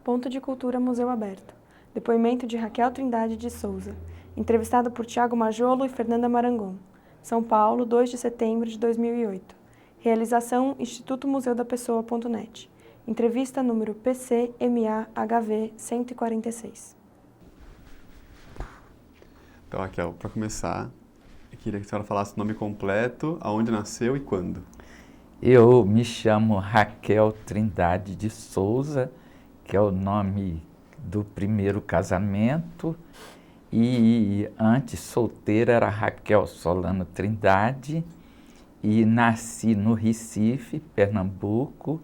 Ponto de Cultura Museu Aberto. Depoimento de Raquel Trindade de Souza. Entrevistado por Tiago Majolo e Fernanda Marangon. São Paulo, 2 de setembro de 2008. Realização Instituto Museu da Pessoa.net. Entrevista número PCMA-HV 146. Então, Raquel, para começar, eu queria que a senhora falasse o nome completo, aonde nasceu e quando. Eu me chamo Raquel Trindade de Souza, que é o nome do primeiro casamento, e antes solteira era Raquel Solano Trindade, e nasci no Recife, Pernambuco,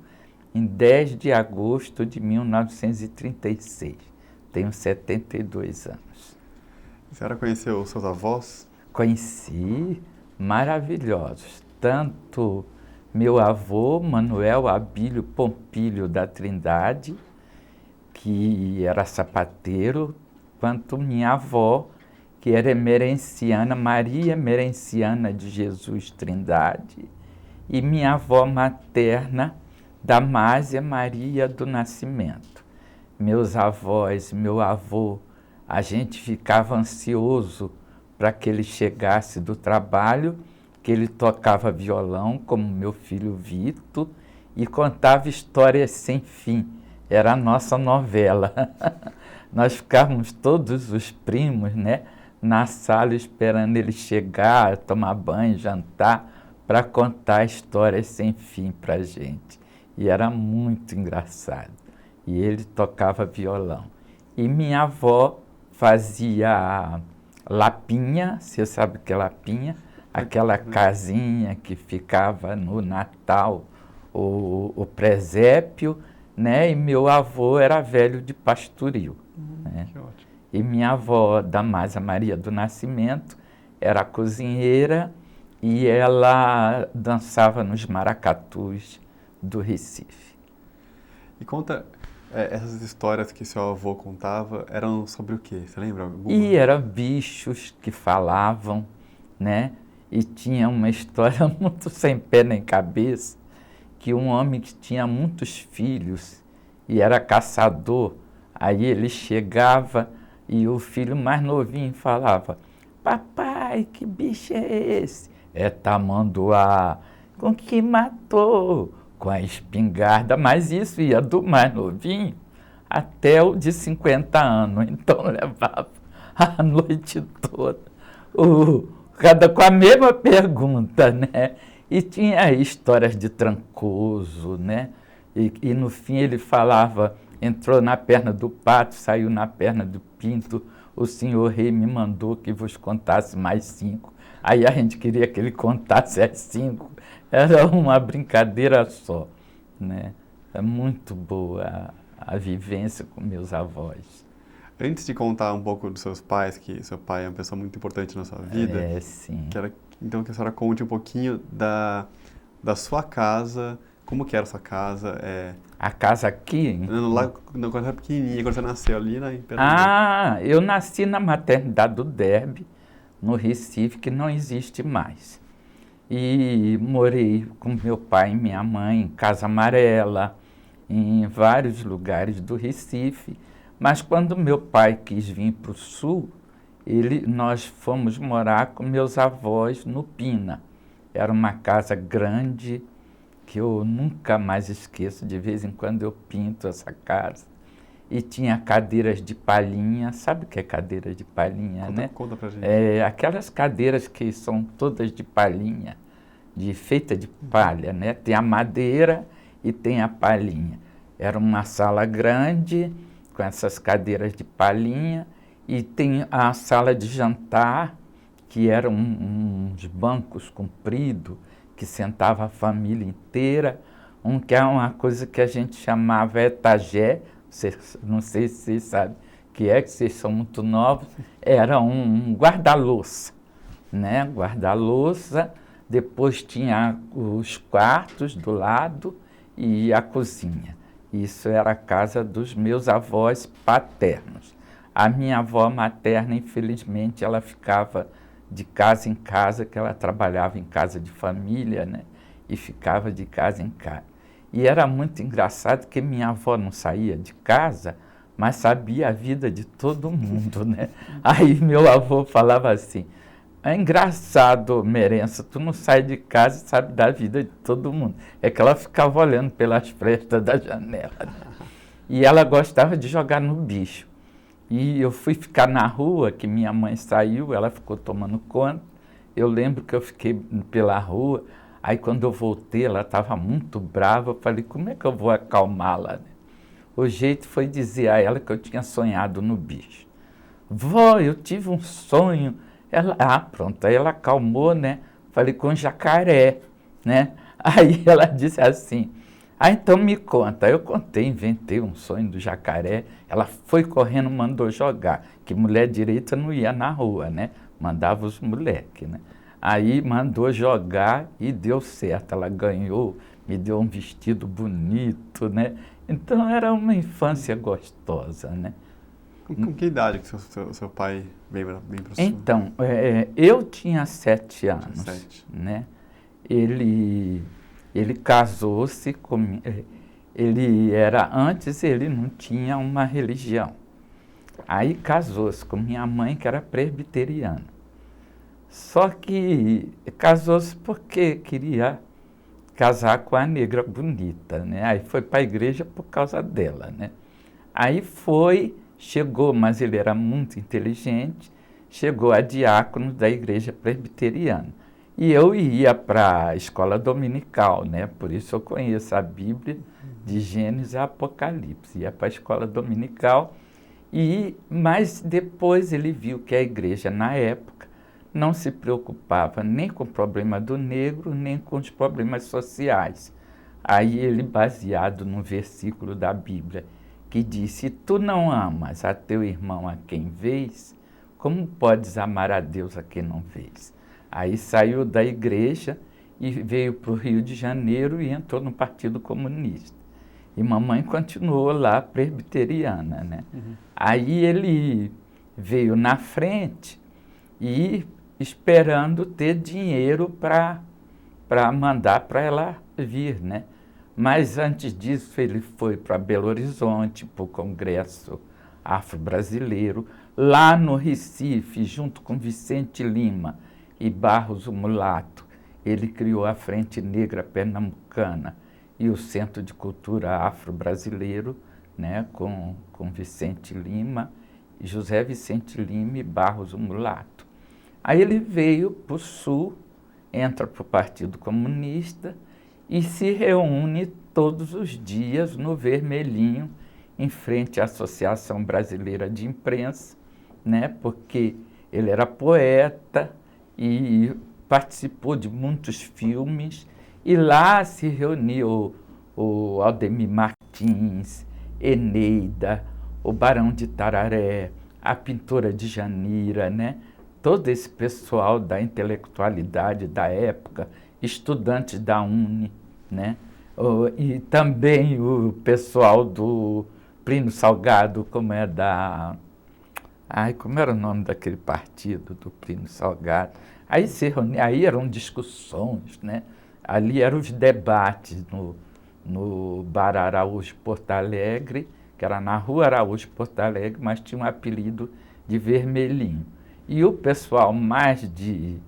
em 10 de agosto de 1936. Tenho 72 anos. A senhora conheceu os seus avós? Conheci, maravilhosos, tanto meu avô, Manuel Abílio Pompílio da Trindade, que era sapateiro, quanto minha avó, que era emerenciana, Maria Emerenciana de Jesus Trindade, e minha avó materna, Damásia Maria do Nascimento. Meus avós, meu avô, a gente ficava ansioso para que ele chegasse do trabalho, que ele tocava violão, como meu filho Vito, e contava histórias sem fim. Era a nossa novela. Nós ficávamos todos os primos, né, na sala esperando ele chegar, tomar banho, jantar, para contar histórias sem fim para a gente. E era muito engraçado. E ele tocava violão. E minha avó fazia lapinha, você sabe o que é lapinha? Aquela casinha que ficava no Natal, o presépio, né? E meu avô era velho de pastoril. Né? Que ótimo. E minha avó, Damásia Maria do Nascimento, era cozinheira e ela dançava nos maracatus do Recife. E conta, essas histórias que seu avô contava eram sobre o quê? Você lembra alguma? E eram bichos que falavam, né? E tinha uma história muito sem pé nem cabeça, que um homem que tinha muitos filhos e era caçador, aí ele chegava e o filho mais novinho falava: papai, que bicho é esse? É tamanduá. Com que matou? Com a espingarda. Mas isso ia do mais novinho até o de 50 anos. Então levava a noite toda com a mesma pergunta, né? E tinha histórias de Trancoso, né? E no fim ele falava: entrou na perna do pato, saiu na perna do pinto, o senhor rei me mandou que vos contasse mais 5. Aí a gente queria que ele contasse as 5. Era uma brincadeira só, né? É muito boa a vivência com meus avós. Antes de contar um pouco dos seus pais, que seu pai é uma pessoa muito importante na sua vida, Sim. quero então que a senhora conte um pouquinho da sua casa, como que era a sua casa. A casa aqui? Lá, quando era pequenininha, quando você nasceu ali em Pernambuco. Ah, eu nasci na maternidade do Derby, no Recife, que não existe mais. E morei com meu pai e minha mãe em Casa Amarela, em vários lugares do Recife. Mas quando meu pai quis vir para o sul, nós fomos morar com meus avós no Pina. Era uma casa grande que eu nunca mais esqueço, de vez em quando eu pinto essa casa. E tinha cadeiras de palhinha, sabe o que é cadeira de palhinha, né? Conta pra gente. Aquelas cadeiras que são todas de palhinha, feita de palha, né? Tem a madeira e tem a palhinha. Era uma sala grande, com essas cadeiras de palhinha, e tem a sala de jantar, que eram uns bancos compridos, que sentava a família inteira, que é uma coisa que a gente chamava etagé, não sei se vocês sabem que vocês são muito novos, era um guarda-louça, né? Guarda-louça, depois tinha os quartos do lado e a cozinha. Isso era a casa dos meus avós paternos. A minha avó materna, infelizmente, ela ficava de casa em casa, que ela trabalhava em casa de família, né? E ficava de casa em casa. E era muito engraçado que minha avó não saía de casa, mas sabia a vida de todo mundo, né? Aí meu avô falava assim, é engraçado, Merença, tu não sai de casa e sabe da vida de todo mundo. É que ela ficava olhando pelas frestas da janela, né? E ela gostava de jogar no bicho. E eu fui ficar na rua, que minha mãe saiu, ela ficou tomando conta. Eu lembro que eu fiquei pela rua, aí quando eu voltei ela estava muito brava, eu falei, como é que eu vou acalmá-la, né? O jeito foi dizer a ela que eu tinha sonhado no bicho. Vó, eu tive um sonho. Ela, pronto, aí ela acalmou, né? Falei, com jacaré, né? Aí ela disse assim, então me conta. Eu contei, inventei um sonho do jacaré. Ela foi correndo, mandou jogar, que mulher direita não ia na rua, né? Mandava os moleques, né? Aí mandou jogar e deu certo. Ela ganhou, me deu um vestido bonito, né? Então era uma infância gostosa, né? Com que idade que seu pai veio para o Sul? Então, eu tinha 7 anos, 7. né? Ele casou-se com... Antes ele não tinha uma religião. Aí casou-se com minha mãe, que era presbiteriana. Só que casou-se porque queria casar com a negra bonita, né? Aí foi para a igreja por causa dela, né? Aí chegou, mas ele era muito inteligente, chegou a diácono da igreja presbiteriana. E eu ia para a escola dominical, né? Por isso eu conheço a Bíblia de Gênesis a Apocalipse. Ia para a escola dominical, mas depois ele viu que a igreja, na época, não se preocupava nem com o problema do negro, nem com os problemas sociais. Aí ele, baseado num versículo da Bíblia, que diz, se tu não amas a teu irmão a quem vês, como podes amar a Deus a quem não vês? Aí saiu da igreja e veio para o Rio de Janeiro e entrou no Partido Comunista. E mamãe continuou lá presbiteriana, né? Uhum. Aí ele veio na frente e esperando ter dinheiro para mandar para ela vir, né? Mas antes disso ele foi para Belo Horizonte, para o Congresso Afro-Brasileiro, lá no Recife, junto com Vicente Lima e Barros o Mulato. Ele criou a Frente Negra Pernambucana e o Centro de Cultura Afro-Brasileiro, né, com Vicente Lima, José Vicente Lima e Barros o Mulato. Aí ele veio para o Sul, entra para o Partido Comunista e se reúne todos os dias no Vermelhinho, em frente à Associação Brasileira de Imprensa, né? Porque ele era poeta e participou de muitos filmes, e lá se reuniu o Aldemir Martins, Eneida, o Barão de Tararé, a pintora Djanira, né? Todo esse pessoal da intelectualidade da época, estudantes da UNE, né? E também o pessoal do Plínio Salgado, como era o nome daquele partido do Plínio Salgado? Aí se reunia, aí eram discussões, né? Ali eram os debates no Bar Araújo Porto Alegre, que era na Rua Araújo Porto Alegre, mas tinha um apelido de Vermelhinho. E o pessoal mais de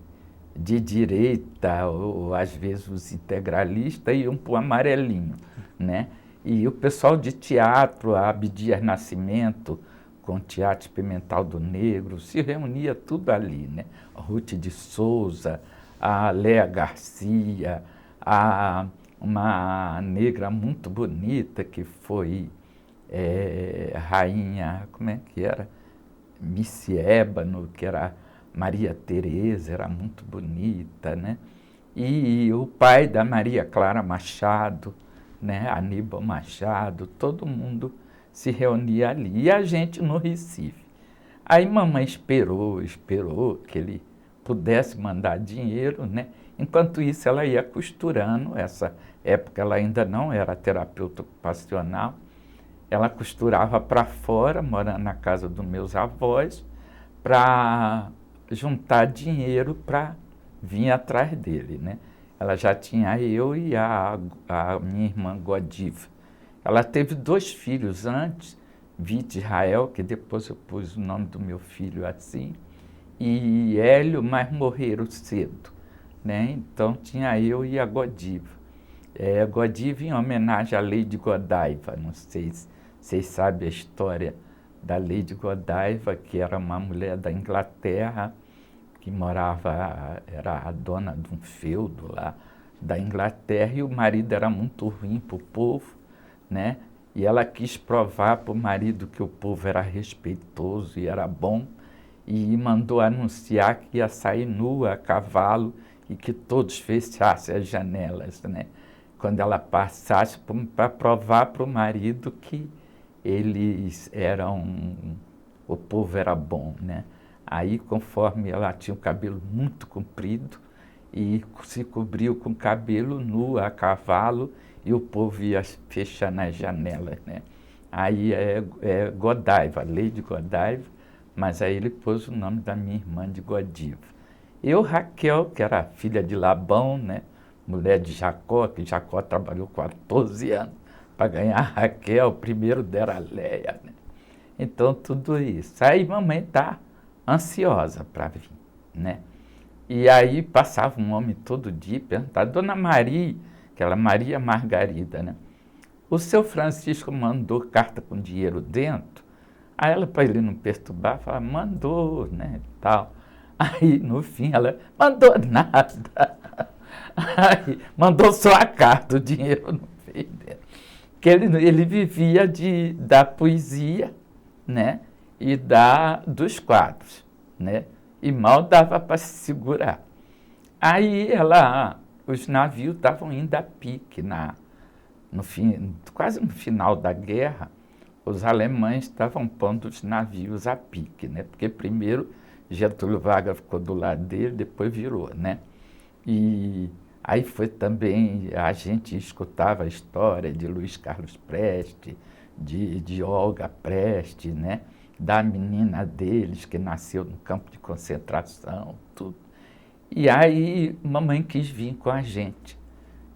direita, ou às vezes os integralistas, iam para o Amarelinho, né? E o pessoal de teatro, a Abdias Nascimento, com o Teatro Experimental do Negro, se reunia tudo ali, né? Ruth de Souza, a Léa Garcia, uma negra muito bonita que foi rainha, como é que era? Miss Ébano, que era Maria Tereza, era muito bonita, né? E o pai da Maria Clara Machado, né? Aníbal Machado, todo mundo se reunia ali. E a gente no Recife. Aí mamãe esperou que ele pudesse mandar dinheiro, né? Enquanto isso ela ia costurando, essa época ela ainda não era terapeuta ocupacional, ela costurava para fora, morando na casa dos meus avós, para juntar dinheiro para vir atrás dele, né? ela já tinha eu e a minha irmã Godiva. Ela teve 2 filhos antes, Vite e Israel, que depois eu pus o nome do meu filho assim, e Hélio, mas morreram cedo, né? Então tinha eu e a Godiva. Godiva em homenagem à Lady Godiva, não sei se vocês sabem a história da Lady Godiva, que era uma mulher da Inglaterra, que morava, era a dona de um feudo lá da Inglaterra, e o marido era muito ruim para o povo, né? E ela quis provar para o marido que o povo era respeitoso e era bom, e mandou anunciar que ia sair nua a cavalo e que todos fechassem as janelas, né? Quando ela passasse, para provar para o marido que eles eram, o povo era bom, né? Aí, conforme ela tinha o cabelo muito comprido e se cobriu com cabelo nu a cavalo, e o povo ia fechando as janelas, né? Aí é Godiva, Lady Godiva, mas aí ele pôs o nome da minha irmã de Godiva. Eu, Raquel, que era filha de Labão, né? Mulher de Jacó, que Jacó trabalhou 14 anos para ganhar Raquel, o primeiro dera a Léia, né? Então, tudo isso. Aí mamãe tá ansiosa para vir, né? E aí passava um homem todo dia e perguntava, Dona Maria, aquela Maria Margarida, né? O seu Francisco mandou carta com dinheiro dentro? Aí ela, para ele não perturbar, fala, mandou, né, tal. Aí, no fim, ela, mandou nada. Aí, mandou só a carta, o dinheiro não veio dentro. Porque ele vivia da poesia, né, e dos quadros, né, e mal dava para se segurar. Aí os navios estavam indo a pique, quase no final da guerra, os alemães estavam pondo os navios a pique, né, porque primeiro Getúlio Vargas ficou do lado dele, depois virou, né, e aí foi também, a gente escutava a história de Luiz Carlos Prestes, de Olga Prestes, né? Da menina deles que nasceu no campo de concentração, tudo. E aí mamãe quis vir com a gente.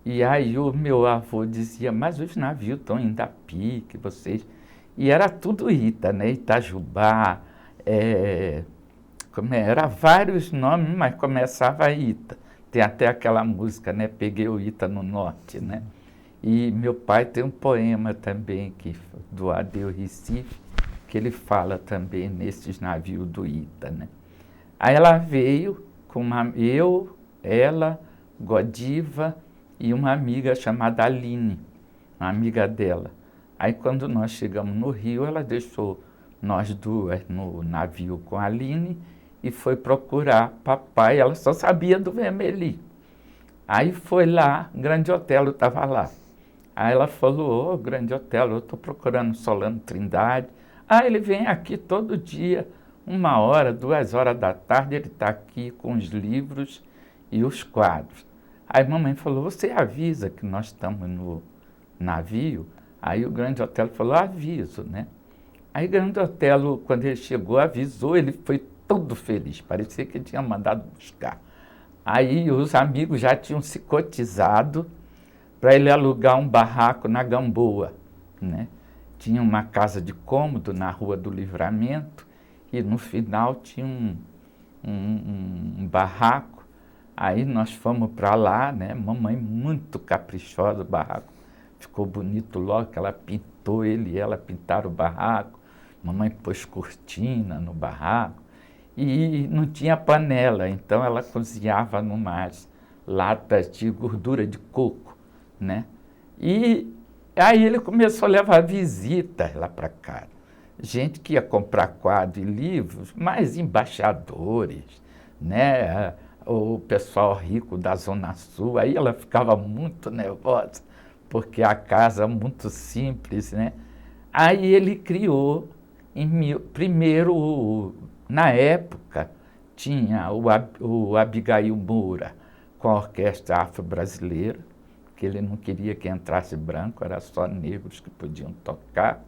E aí o meu avô dizia, mas os navios estão indo a pique, vocês... E era tudo Ita, né? Itajubá, era vários nomes, mas começava Ita. Tem até aquela música, né? Peguei o Ita no norte, né? E meu pai tem um poema também, do Adeus Recife, que ele fala também nesses navios do Ita, né? Aí ela veio com ela, Godiva e uma amiga chamada Aline, uma amiga dela. Aí quando nós chegamos no Rio, ela deixou nós 2 no navio com a Aline e foi procurar papai, ela só sabia do Vermelhi. Aí foi lá, Grande Otelo estava lá. Aí ela falou, Grande Otelo, eu estou procurando Solano Trindade. Ele vem aqui todo dia, 1h, 2h da tarde, ele está aqui com os livros e os quadros. Aí mamãe falou, você avisa que nós estamos no navio? Aí o Grande Otelo falou, aviso, né? Aí o Grande Otelo, quando ele chegou, avisou, ele foi todo feliz, parecia que ele tinha mandado buscar. Aí os amigos já tinham se cotizado para ele alugar um barraco na Gamboa, né? Tinha uma casa de cômodo na Rua do Livramento e no final tinha um barraco. Aí nós fomos para lá, né? Mamãe muito caprichosa, o barraco ficou bonito logo que ela pintou, ele e ela pintaram o barraco. Mamãe pôs cortina no barraco e não tinha panela, então ela cozinhava numas latas de gordura de coco, né? E aí ele começou a levar visitas lá para casa. Gente que ia comprar quadro e livros, mas embaixadores, né? O pessoal rico da Zona Sul. Aí ela ficava muito nervosa, porque a casa é muito simples, né? Aí ele criou, primeiro, na época, tinha o Abigail Moura com a Orquestra Afro-Brasileira, que ele não queria que entrasse branco, era só negros que podiam tocar.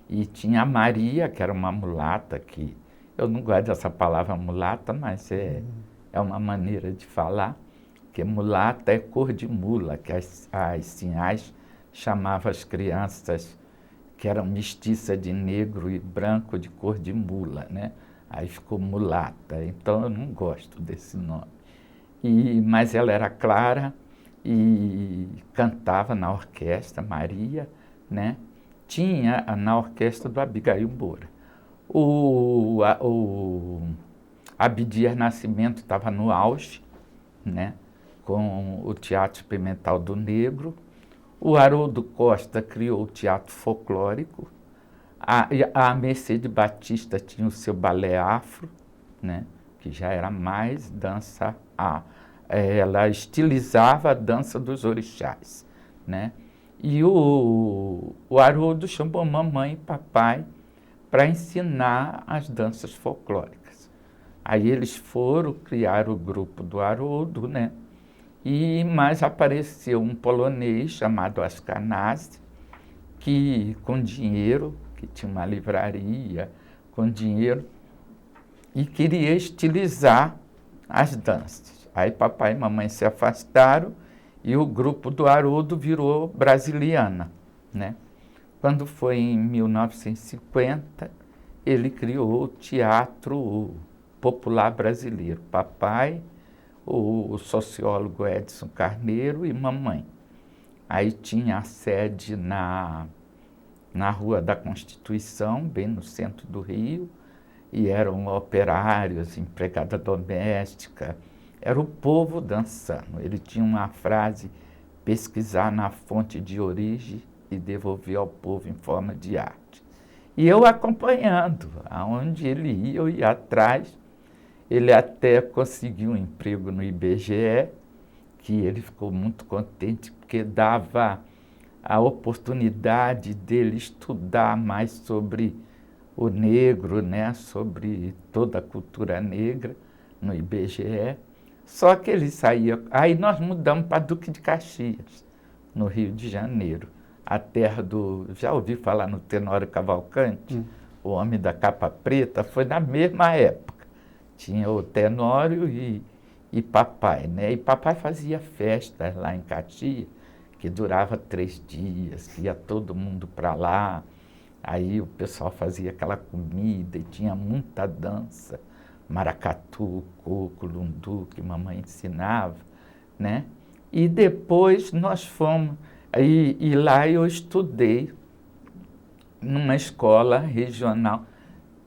E tinha a Maria, que era uma mulata, que eu não gosto dessa palavra mulata, mas é uma maneira de falar. que mulata é cor de mula, que as sinhás chamavam as crianças que eram mestiças de negro e branco de cor de mula, né? Aí ficou mulata, então eu não gosto desse nome. Mas ela era clara e cantava na orquestra, Maria, né? Tinha na orquestra do Abigail Moura. O Abdias Nascimento estava no auge, né? Com o Teatro Experimental do Negro. O Haroldo Costa criou o Teatro Folclórico. A Mercedes Batista tinha o seu balé afro, né? Que já era mais dança. Ela estilizava a dança dos orixás, né? E o Haroldo chamou mamãe e papai para ensinar as danças folclóricas. Aí eles foram criar o grupo do Haroldo, né? Mas apareceu um polonês chamado Ascanazzi, que com dinheiro, que tinha uma livraria com dinheiro, e queria estilizar as danças. Aí papai e mamãe se afastaram e o grupo do Haroldo virou Brasiliana, né? Quando foi em 1950, ele criou o Teatro Popular Brasileiro. Papai, o sociólogo Edson Carneiro e mamãe. Aí tinha a sede na Rua da Constituição, bem no centro do Rio, e eram operários, empregada doméstica, era o povo dançando. Ele tinha uma frase, pesquisar na fonte de origem e devolver ao povo em forma de arte. E eu acompanhando, aonde ele ia, eu ia atrás. Ele até conseguiu um emprego no IBGE, que ele ficou muito contente, porque dava a oportunidade dele estudar mais sobre o negro, né? Sobre toda a cultura negra no IBGE. Só que ele saía... Aí nós mudamos para Duque de Caxias, no Rio de Janeiro, a terra do... Já ouvi falar no Tenório Cavalcante? O Homem da Capa Preta, foi na mesma época. Tinha o Tenório e papai, né? E papai fazia festas lá em Caxias, que durava 3 dias, que ia todo mundo para lá. Aí o pessoal fazia aquela comida e tinha muita dança. Maracatu, coco, lundu, que mamãe ensinava, né? E depois nós fomos... E lá eu estudei numa escola regional.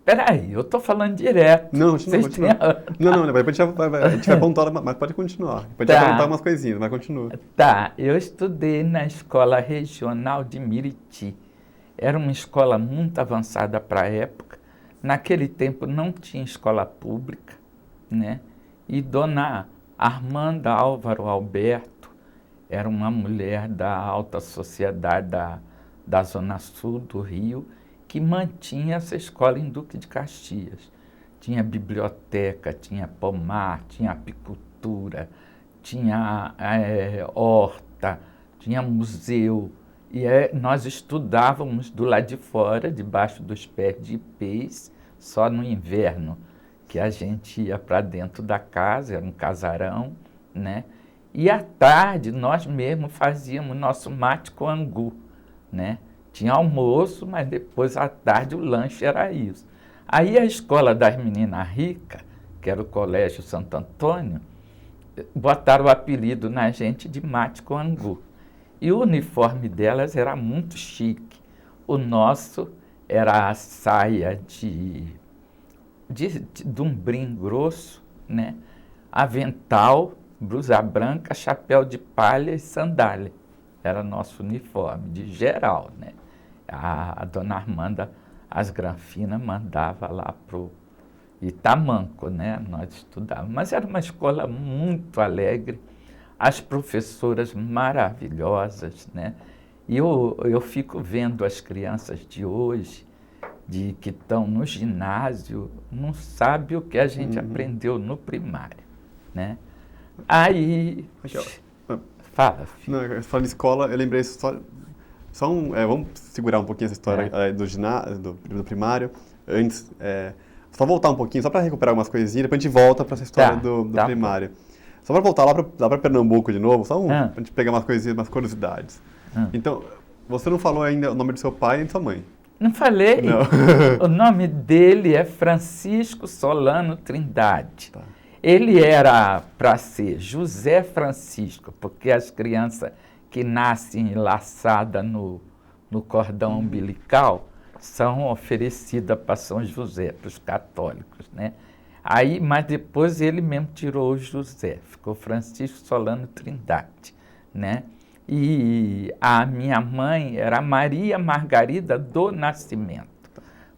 Peraí, eu estou falando direto. Não, continua. Não, depois a gente vai pontuar, mas pode continuar. Depois a gente vai perguntar umas coisinhas, mas continua. Tá, eu estudei na escola regional de Miriti. Era uma escola muito avançada para a época. Naquele tempo não tinha escola pública, né? E dona Armanda Álvaro Alberto era uma mulher da alta sociedade da Zona Sul do Rio, que mantinha essa escola em Duque de Caxias. Tinha biblioteca, tinha pomar, tinha apicultura, tinha horta, tinha museu. E nós estudávamos do lado de fora, debaixo dos pés de ipês, só no inverno, que a gente ia para dentro da casa, era um casarão, né? E à tarde nós mesmos fazíamos nosso mate com angu, né? Tinha almoço, mas depois à tarde o lanche era isso. Aí a escola das meninas ricas, que era o Colégio Santo Antônio, botaram o apelido na gente de mate com angu. E o uniforme delas era muito chique. O nosso era a saia de um brim grosso, né? Avental, blusa branca, chapéu de palha e sandália. Era nosso uniforme, de geral, né? A dona Armanda, as granfinas, mandava lá pro Itamanco, né? Nós estudávamos. Mas era uma escola muito alegre. As professoras maravilhosas, né? E eu fico vendo as crianças de hoje, que estão no ginásio, não sabem o que a gente aprendeu no primário, né? Aí... Fala, filho. Não, você fala de escola, eu lembrei só vamos segurar um pouquinho essa história do ginásio, do primário. Antes, só voltar um pouquinho, só para recuperar algumas coisinhas, depois a gente volta para essa história do primário. Só para voltar lá para Pernambuco de novo, só Ah. pra gente pegar umas coisinhas, umas curiosidades. Ah. Então, você não falou ainda o nome do seu pai nem de sua mãe. Não falei? Não. O nome dele é Francisco Solano Trindade. Tá. Ele era para ser José Francisco, porque as crianças que nascem enlaçadas no cordão umbilical são oferecidas para São José, para os católicos, né? Aí, mas depois ele mesmo tirou o José, ficou Francisco Solano Trindade, né? E a minha mãe era Maria Margarida do Nascimento.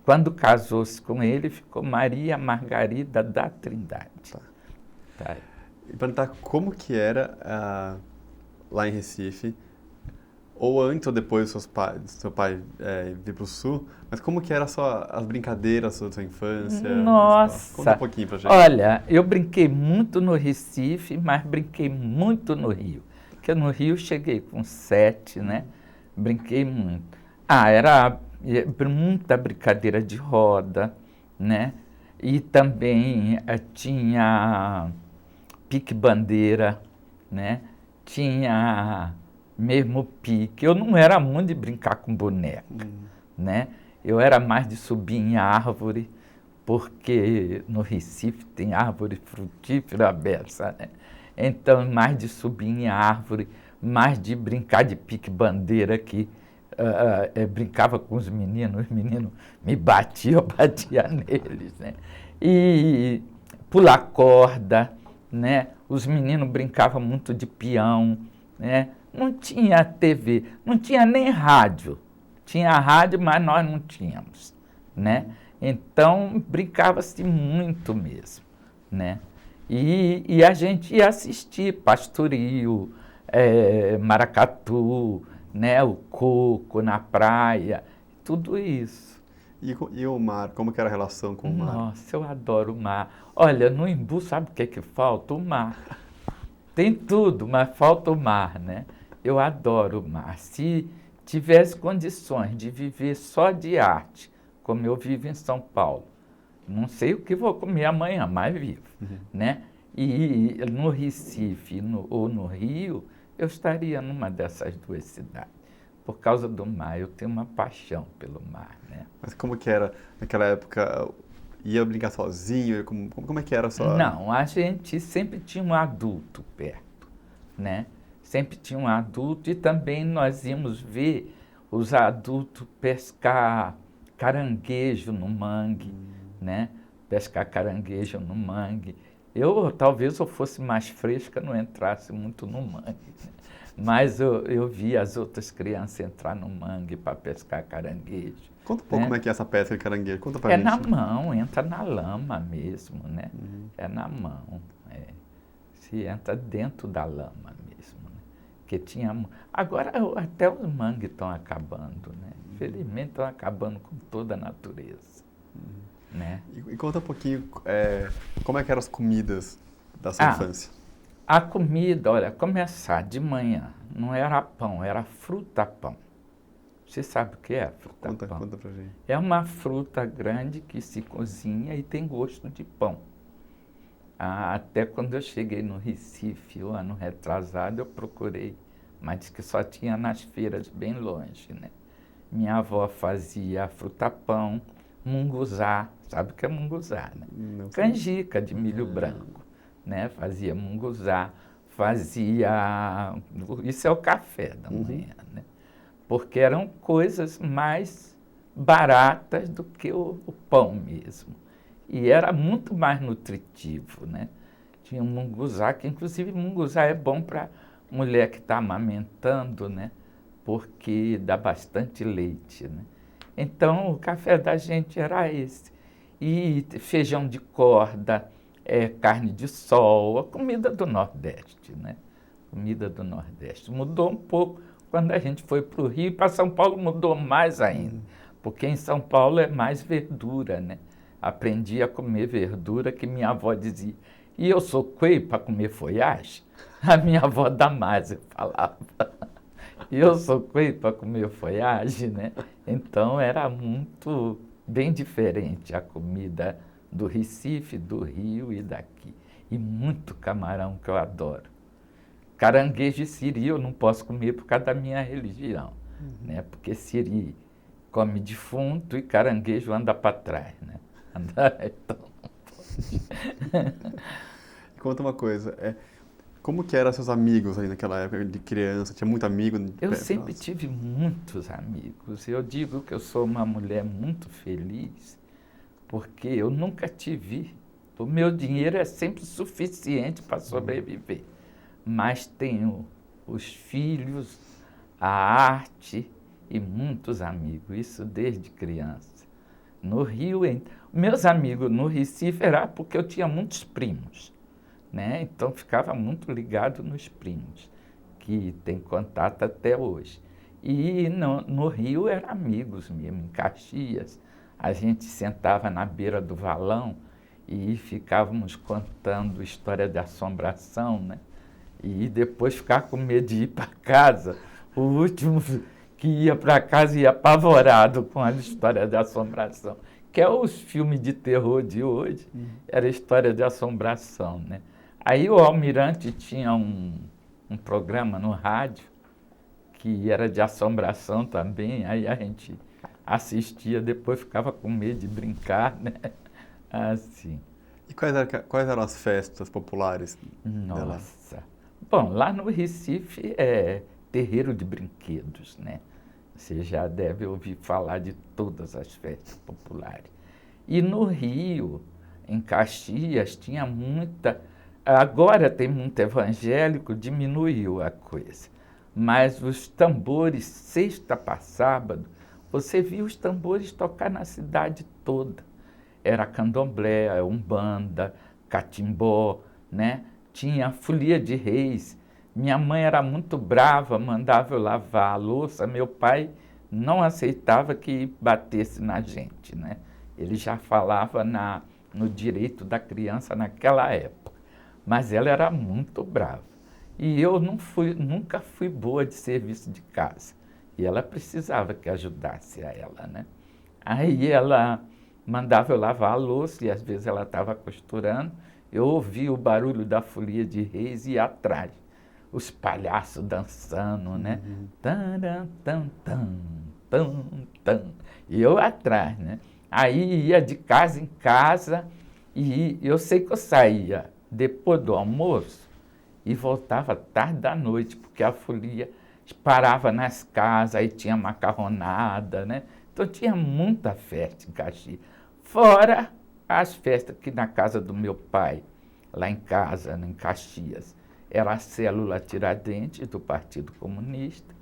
Quando casou-se com ele, ficou Maria Margarida da Trindade. Tá. E perguntar como que era lá em Recife, ou antes ou depois do seu pai vir para o Sul, mas como que era só as brincadeiras da sua infância? Nossa! Conta um pouquinho pra gente. Olha, eu brinquei muito no Recife, mas brinquei muito no Rio. Porque no Rio cheguei com 7, né? Brinquei muito. Era muita brincadeira de roda, né? E também tinha pique-bandeira, né? Tinha mesmo pique. Eu não era muito de brincar com boneca, né? Eu era mais de subir em árvore, porque no Recife tem árvore frutífera beça, né? Então, mais de subir em árvore, mais de brincar de pique-bandeira, que brincava com os meninos me batiam, eu batia neles, né? E pular corda, né? Os meninos brincavam muito de peão, né? Não tinha TV, não tinha nem rádio. Tinha rádio, mas nós não tínhamos, né? Então, brincava-se muito mesmo, né? E a gente ia assistir pastoril, maracatu, né? O coco na praia, tudo isso. E o mar, como que era a relação com o mar? Nossa, eu adoro o mar. Olha, no Embu, sabe o que é que falta? O mar. Tem tudo, mas falta o mar, né? Eu adoro o mar. Se tivesse condições de viver só de arte, como eu vivo em São Paulo, não sei o que vou comer amanhã, mas vivo, né? E no Recife ou no Rio, eu estaria numa dessas duas cidades. Por causa do mar, eu tenho uma paixão pelo mar, né? Mas como que era naquela época? Ia brincar sozinho? Como é que era só? Não, a gente sempre tinha um adulto perto, né? Sempre tinha um adulto e também nós íamos ver os adultos pescar caranguejo no mangue, né? Pescar caranguejo no mangue. Talvez eu fosse mais fresca, não entrasse muito no mangue, né? Mas eu via as outras crianças entrar no mangue para pescar caranguejo. Conta um pouco, né? como é que é essa pesca de caranguejo. Conta pra gente. Na mão, entra na lama mesmo, né? É na mão. Se entra dentro da lama mesmo, né? Porque agora até os mangues estão acabando, né? Infelizmente estão acabando com toda a natureza, né? E conta um pouquinho como é que eram as comidas da sua infância. A comida, olha, começar de manhã, não era pão, era fruta-pão. Você sabe o que é fruta-pão? Conta pra gente. É uma fruta grande que se cozinha e tem gosto de pão. Até quando eu cheguei no Recife, o ano retrasado, eu procurei, mas disse que só tinha nas feiras bem longe, né? Minha avó fazia fruta-pão, munguzá, sabe o que é munguzá, né? Não sei. Canjica de milho branco, né? Fazia munguzá, fazia... Isso é o café da manhã, né? Porque eram coisas mais baratas do que o pão mesmo. E era muito mais nutritivo, né? Tinha um munguzá, que inclusive munguzá é bom para mulher que está amamentando, né? Porque dá bastante leite, né? Então, o café da gente era esse. E feijão de corda, carne de sol, a comida do Nordeste, né? Comida do Nordeste. Mudou um pouco quando a gente foi para o Rio, e para São Paulo mudou mais ainda, porque em São Paulo é mais verdura, né? Aprendi a comer verdura, que minha avó dizia, e eu sou coelho para comer folhagem? A minha avó Damásia falava, e eu sou coelho para comer folhagem, né? Então era bem diferente a comida do Recife, do Rio e daqui. e muito camarão, que eu adoro. Caranguejo e siri eu não posso comer por causa da minha religião, né? Porque siri come defunto e caranguejo anda para trás, né? Então... Conta uma coisa, como que eram seus amigos aí naquela época de criança? Tinha muito amigo? Eu sempre tive muitos amigos. Eu digo que eu sou uma mulher muito feliz, porque eu nunca tive. O meu dinheiro é sempre suficiente para sobreviver. Mas tenho os filhos, a arte e muitos amigos, isso desde criança. No Rio, meus amigos no Recife era porque eu tinha muitos primos, né? Então ficava muito ligado nos primos, que tem contato até hoje. E no Rio eram amigos mesmo, em Caxias. A gente sentava na beira do valão e ficávamos contando história de assombração, né? E depois ficar com medo de ir para casa. O último que ia para casa ia apavorado com a história de assombração, que é os filmes de terror de hoje, era história de assombração, né? Aí o Almirante tinha um programa no rádio que era de assombração também, aí a gente assistia, depois ficava com medo de brincar, né? Assim. E quais eram as festas populares dela? Nossa! Bom, lá no Recife é terreiro de brinquedos, né? Você já deve ouvir falar de todas as festas populares. E no Rio, em Caxias, tinha muita... Agora tem muito evangélico, diminuiu a coisa. Mas os tambores, sexta para sábado, você via os tambores tocar na cidade toda. Era candomblé, umbanda, catimbó, né? Tinha folia de reis. Minha mãe era muito brava, mandava eu lavar a louça. Meu pai não aceitava que batesse na gente, né? Ele já falava no direito da criança naquela época. Mas ela era muito brava. E eu nunca fui boa de serviço de casa. E ela precisava que ajudasse a ela, né? Aí ela mandava eu lavar a louça e às vezes ela estava costurando. Eu ouvia o barulho da folia de reis e ia atrás. Os palhaços dançando, né? Taran, tan, tan, tan, tan. E eu atrás, né? Aí ia de casa em casa e eu sei que eu saía depois do almoço e voltava tarde da noite, porque a folia parava nas casas, aí tinha macarronada, né? Então tinha muita festa em Caxias. Fora as festas que na casa do meu pai, lá em casa, em Caxias, era a célula Tiradentes do Partido Comunista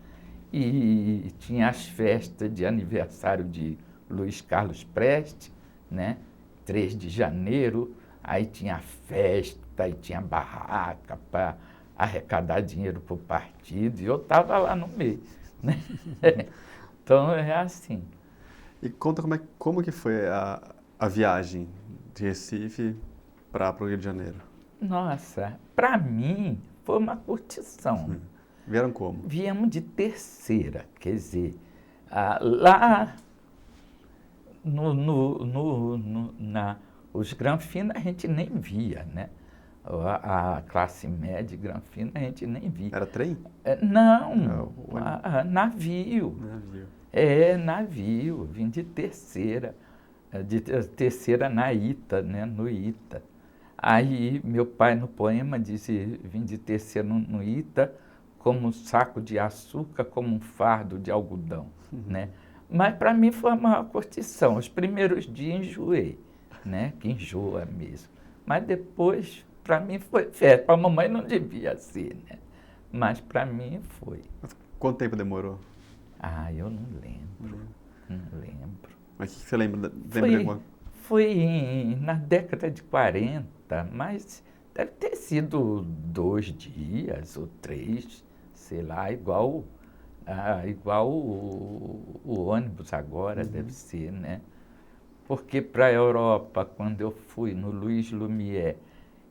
e tinha as festas de aniversário de Luiz Carlos Prestes, né? 3 de janeiro, aí tinha festa, aí tinha barraca para arrecadar dinheiro para o partido, e eu estava lá no meio, né? Então é assim. E conta como que foi a viagem de Recife para o Rio de Janeiro? Nossa, para mim foi uma curtição. Vieram como? Viemos de terceira, quer dizer, lá os granfinos a gente nem via, né? A classe média granfina a gente nem via. Era trem? Não, navio. Navio. Navio, vim de terceira na Ita, né? No Ita. Aí meu pai no poema disse, vim de terceira no Ita, como um saco de açúcar, como um fardo de algodão, né? Mas para mim foi uma curtição. Os primeiros dias enjoei, né? Que enjoa mesmo. Mas depois, para mim foi festa. Para a mamãe não devia ser, né? Mas para mim foi. Mas quanto tempo demorou? Eu não lembro. Não lembro. Mas o que você lembra? De alguma... Foi na década de 40, mas deve ter sido 2 dias ou 3, sei lá, igual o ônibus agora deve ser, né? Porque para a Europa, quando eu fui no Louis Lumière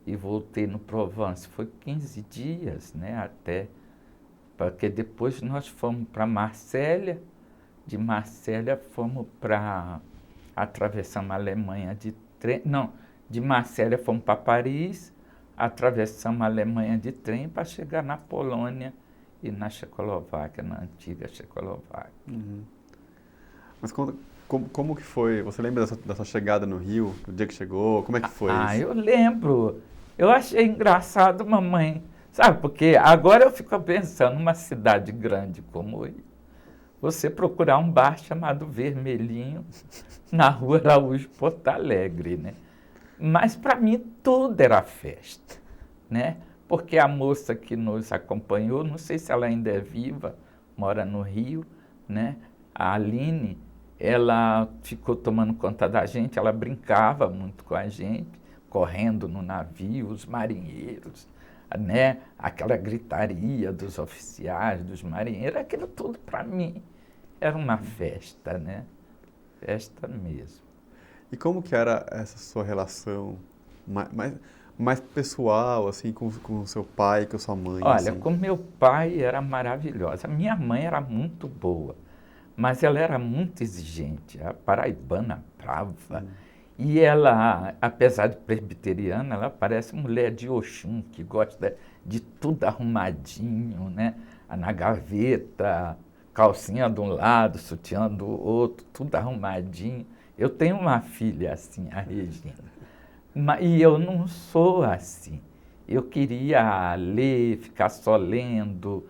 e voltei no Provence, foi 15 dias, né? Até, porque depois nós fomos para Marsella, de Marsella fomos atravessamos a Alemanha de trem, não, de Marsella fomos para Paris, atravessamos a Alemanha de trem para chegar na Polônia e na Checoslováquia, na antiga Checoslováquia. Uhum. Mas como que foi? Você lembra da sua chegada no Rio, o dia que chegou? Como é que foi isso? Eu lembro. Eu achei engraçado, mamãe. Sabe, porque agora eu fico pensando, numa cidade grande como Rio, você procurar um bar chamado Vermelhinho na Rua Araújo, Porto Alegre, né? Mas para mim tudo era festa, né? Porque a moça que nos acompanhou, não sei se ela ainda é viva, mora no Rio, né? A Aline, ela ficou tomando conta da gente, ela brincava muito com a gente, correndo no navio, os marinheiros, né? Aquela gritaria dos oficiais, dos marinheiros, aquilo tudo para mim era uma festa, né? Festa mesmo. E como que era essa sua relação mais pessoal, assim, com o seu pai, com a sua mãe? Olha, assim? com meu pai era maravilhosa. Minha mãe era muito boa, mas ela era muito exigente, a paraibana brava. E ela, apesar de presbiteriana, ela parece mulher de Oxum, que gosta de tudo arrumadinho, né? Na gaveta, calcinha de um lado, sutiã do outro, tudo arrumadinho. Eu tenho uma filha assim, a Regina, e eu não sou assim. Eu queria ler, ficar só lendo.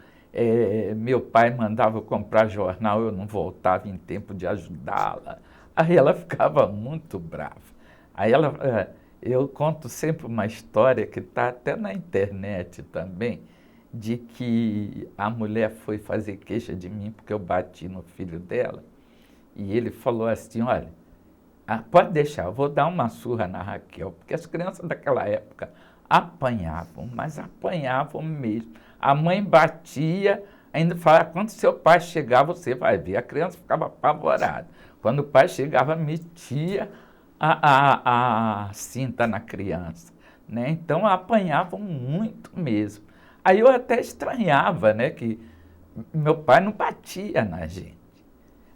Meu pai mandava eu comprar jornal, eu não voltava em tempo de ajudá-la. Aí ela ficava muito brava. Eu conto sempre uma história que está até na internet também, de que a mulher foi fazer queixa de mim porque eu bati no filho dela. E ele falou assim, olha, pode deixar, eu vou dar uma surra na Raquel, porque as crianças daquela época apanhavam, mas apanhavam mesmo. A mãe batia, ainda falava, quando seu pai chegar, você vai ver. A criança ficava apavorada. Quando o pai chegava, metia a cinta na criança, né? Então apanhavam muito mesmo. Aí eu até estranhava, né, que meu pai não batia na gente.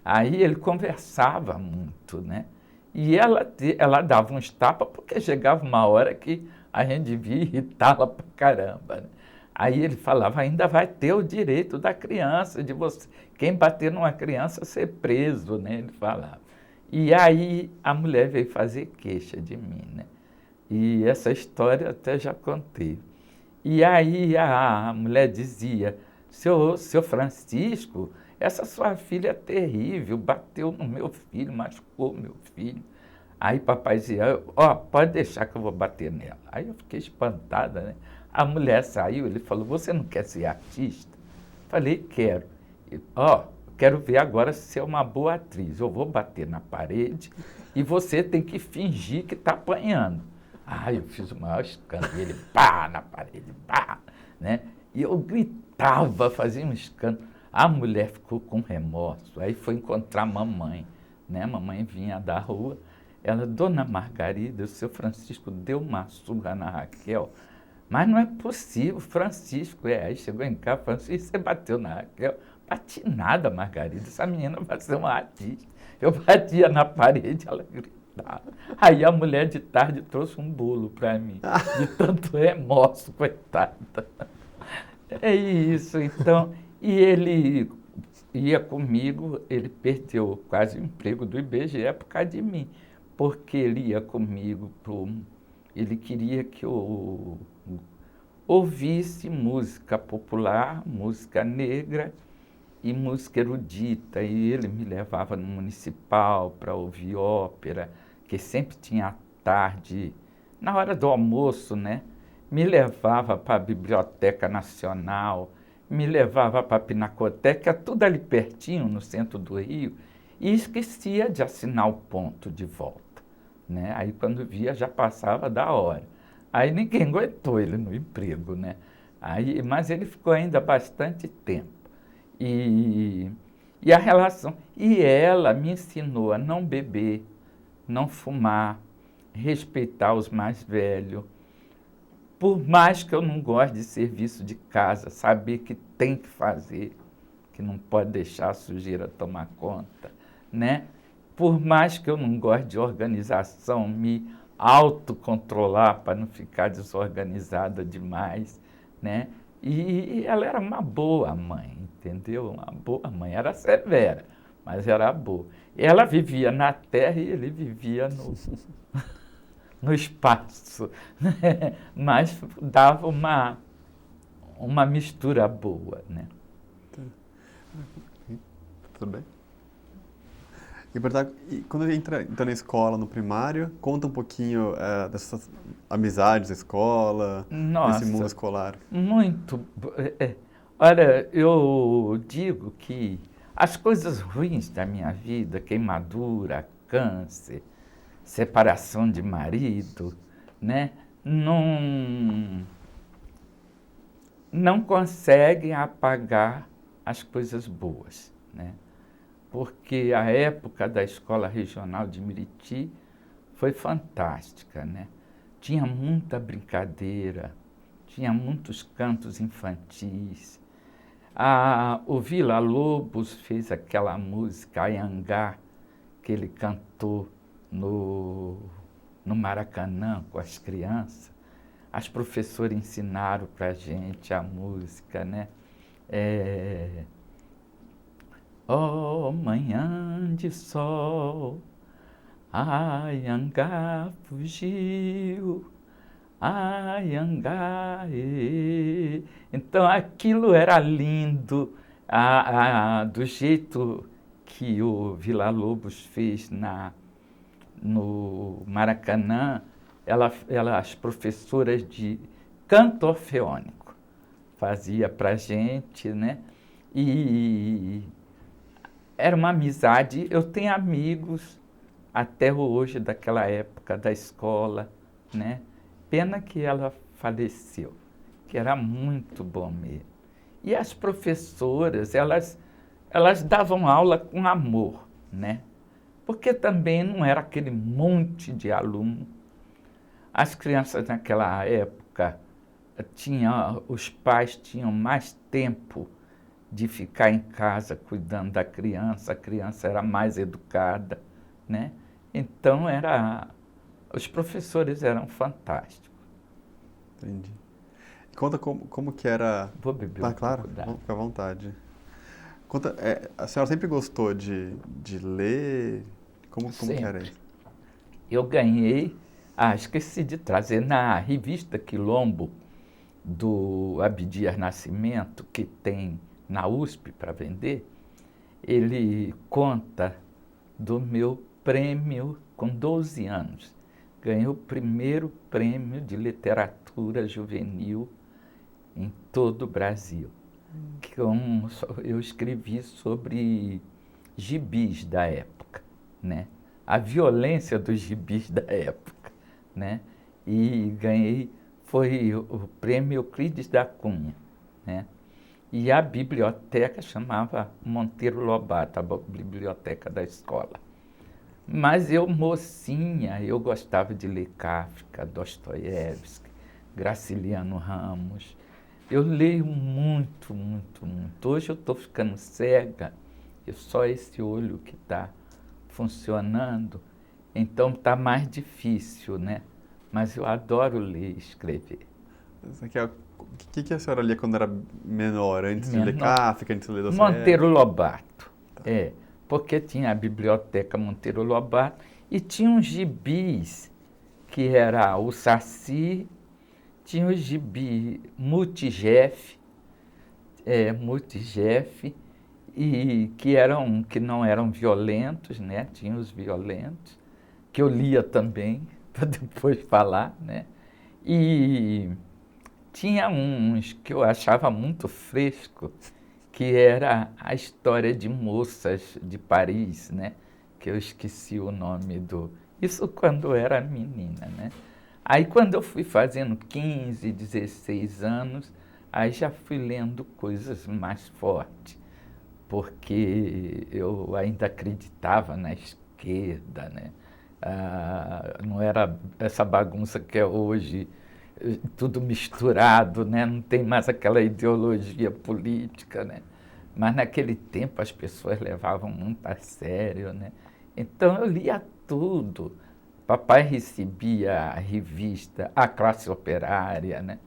Aí ele conversava muito, né? E ela dava uns tapas porque chegava uma hora que a gente devia irritá-la pra caramba, né? Aí ele falava, ainda vai ter o direito da criança, de você, quem bater numa criança ser preso, né? Ele falava. E aí a mulher veio fazer queixa de mim, né? E essa história eu até já contei. E aí a mulher dizia, seu Francisco, essa sua filha é terrível, bateu no meu filho, machucou meu filho. Aí papai dizia, pode deixar que eu vou bater nela. Aí eu fiquei espantada, né? A mulher saiu, ele falou, você não quer ser artista? Falei, quero. Quero ver agora se você é uma boa atriz. Eu vou bater na parede e você tem que fingir que está apanhando. Eu fiz o maior escândalo. Ele, pá, na parede, pá, né? E eu gritava, fazia um escândalo. A mulher ficou com remorso. Aí foi encontrar a mamãe, né? A mamãe vinha da rua. Ela, dona Margarida, o seu Francisco deu uma surra na Raquel. Mas não é possível, Francisco. Aí chegou em casa, Francisco, você bateu na Raquel? Bati nada, Margarida, essa menina vai ser uma artista. Eu batia na parede, ela gritava. Aí a mulher de tarde trouxe um bolo para mim, de tanto remorso, coitada. É isso, então. E ele ia comigo, ele perdeu quase o emprego do IBGE por causa de mim, porque ele ia comigo, ele queria que eu ouvisse música popular, música negra, e música erudita, e ele me levava no municipal para ouvir ópera, que sempre tinha à tarde, na hora do almoço, né? Me levava para a Biblioteca Nacional, me levava para a Pinacoteca, tudo ali pertinho, no centro do Rio, e esquecia de assinar o ponto de volta, né? Aí quando via já passava da hora. Aí ninguém aguentou ele no emprego, né? Mas ele ficou ainda bastante tempo. E a relação... E ela me ensinou a não beber, não fumar, respeitar os mais velhos. Por mais que eu não goste de serviço de casa, saber que tem que fazer, que não pode deixar a sujeira tomar conta, né? Por mais que eu não goste de organização, me autocontrolar para não ficar desorganizada demais, né? E ela era uma boa mãe, entendeu? Uma boa mãe, era severa, mas era boa. Ela vivia na terra e ele vivia no espaço, né? Mas dava uma mistura boa, né? Tudo bem? E quando entra na escola, no primário, conta um pouquinho dessas amizades da escola, desse mundo Nossa, escolar. muito. Olha, eu digo que as coisas ruins da minha vida, queimadura, câncer, separação de marido, né? Não conseguem apagar as coisas boas, né? Porque a época da Escola Regional de Miriti foi fantástica, né? Tinha muita brincadeira, tinha muitos cantos infantis. O Villa-Lobos fez aquela música Anhangá, que ele cantou no Maracanã com as crianças. As professoras ensinaram para a gente a música, né? Oh, manhã de sol, Anhangá fugiu, Anhangá. Então aquilo era lindo, do jeito que o Villa-Lobos fez no Maracanã, as professoras de canto orfeônico fazia para gente, né? E era uma amizade. Eu tenho amigos até hoje daquela época da escola, né? Pena que ela faleceu, que era muito bom mesmo. E as professoras, elas davam aula com amor, né? Porque também não era aquele monte de aluno. As crianças naquela época, os pais tinham mais tempo de ficar em casa cuidando da criança, a criança era mais educada, né? Então, os professores eram fantásticos. Entendi. Conta como que era... Vou beber Tá, um claro, pouco d'água. fica à vontade. Conta, a senhora sempre gostou de ler? Como que era isso? Eu ganhei, esqueci de trazer, na revista Quilombo, do Abdias Nascimento, que tem na USP para vender, ele conta do meu prêmio com 12 anos. Ganhei o primeiro prêmio de literatura juvenil em todo o Brasil. Eu escrevi sobre gibis da época, né? A violência dos gibis da época, né? E ganhei, foi o prêmio Euclides da Cunha, né? E a biblioteca chamava Monteiro Lobato, a biblioteca da escola. Mas eu, mocinha, eu gostava de ler Kafka, Dostoiévski, Graciliano Ramos. Eu leio muito, muito, muito. Hoje eu estou ficando cega, e só esse olho que está funcionando, então está mais difícil, né? Mas eu adoro ler e escrever. O que a senhora lia quando era menor? Antes de ler Kafka, antes de ler Dostoiévski? Monteiro Lobato, porque tinha a biblioteca Monteiro Lobato e tinha uns gibis, que era o Saci, tinha o gibi Mutijef, e que não eram violentos, né? Tinha os violentos, que eu lia também, para depois falar, né? E tinha uns que eu achava muito fresco, que era a história de moças de Paris, né? Que eu esqueci o nome Isso quando eu era menina, né? Aí quando eu fui fazendo 15, 16 anos, aí já fui lendo coisas mais fortes, porque eu ainda acreditava na esquerda, né? Não era essa bagunça que é hoje, tudo misturado, né? Não tem mais aquela ideologia política, né? Mas naquele tempo as pessoas levavam muito a sério, né? Então eu lia tudo, Papai recebia a revista A Classe Operária, né?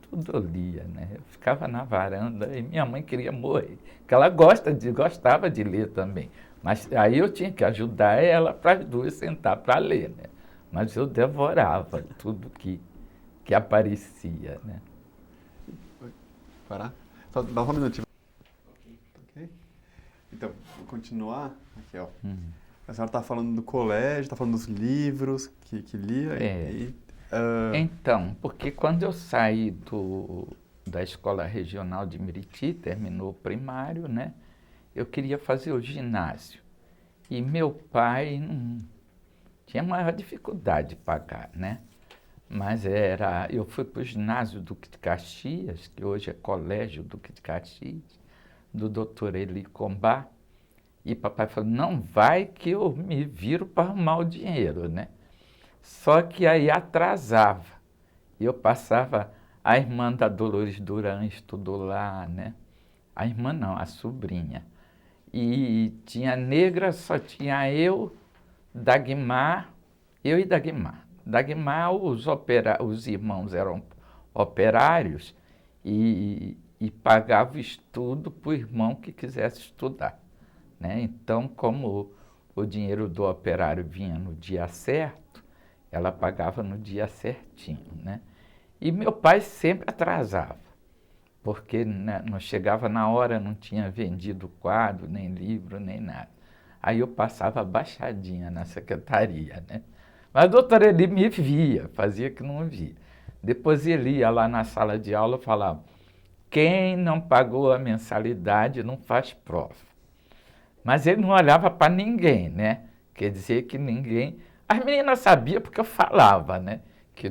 Tudo eu lia, né? Eu ficava na varanda e minha mãe queria morrer, porque ela gostava de ler também. Mas aí eu tinha que ajudar ela para as duas sentar para ler, né? Mas eu devorava tudo que aparecia, né? Parar? Só dá um minutinho. Ok? Então, vou continuar. Aqui, ó. A senhora está falando do colégio, está falando dos livros que lia. Então, porque quando eu saí da Escola Regional de Meriti, terminou o primário, né? Eu queria fazer o ginásio. E meu pai não tinha maior dificuldade de pagar, né? Mas eu fui para o ginásio Duque de Caxias, que hoje é Colégio Duque de Caxias, do doutor Eli Combá, e papai falou, não vai que eu me viro para arrumar o dinheiro, né? Só que aí atrasava, e eu passava, a irmã da Dolores Duran estudou lá, né? A irmã não, a sobrinha. E tinha negra, só tinha Dagmar, eu e Dagmar. Dagmar, os irmãos eram operários e pagavam estudo para o irmão que quisesse estudar, né? Então, como o dinheiro do operário vinha no dia certo, ela pagava no dia certinho, né? E meu pai sempre atrasava, porque, né, não chegava na hora, não tinha vendido quadro, nem livro, nem nada. Aí eu passava baixadinha na secretaria, né? Mas o doutor Eli me via, fazia que não via. Depois ele ia lá na sala de aula e falava, quem não pagou a mensalidade não faz prova. Mas ele não olhava para ninguém, né? Quer dizer que ninguém... As meninas sabiam porque eu falava, né? Que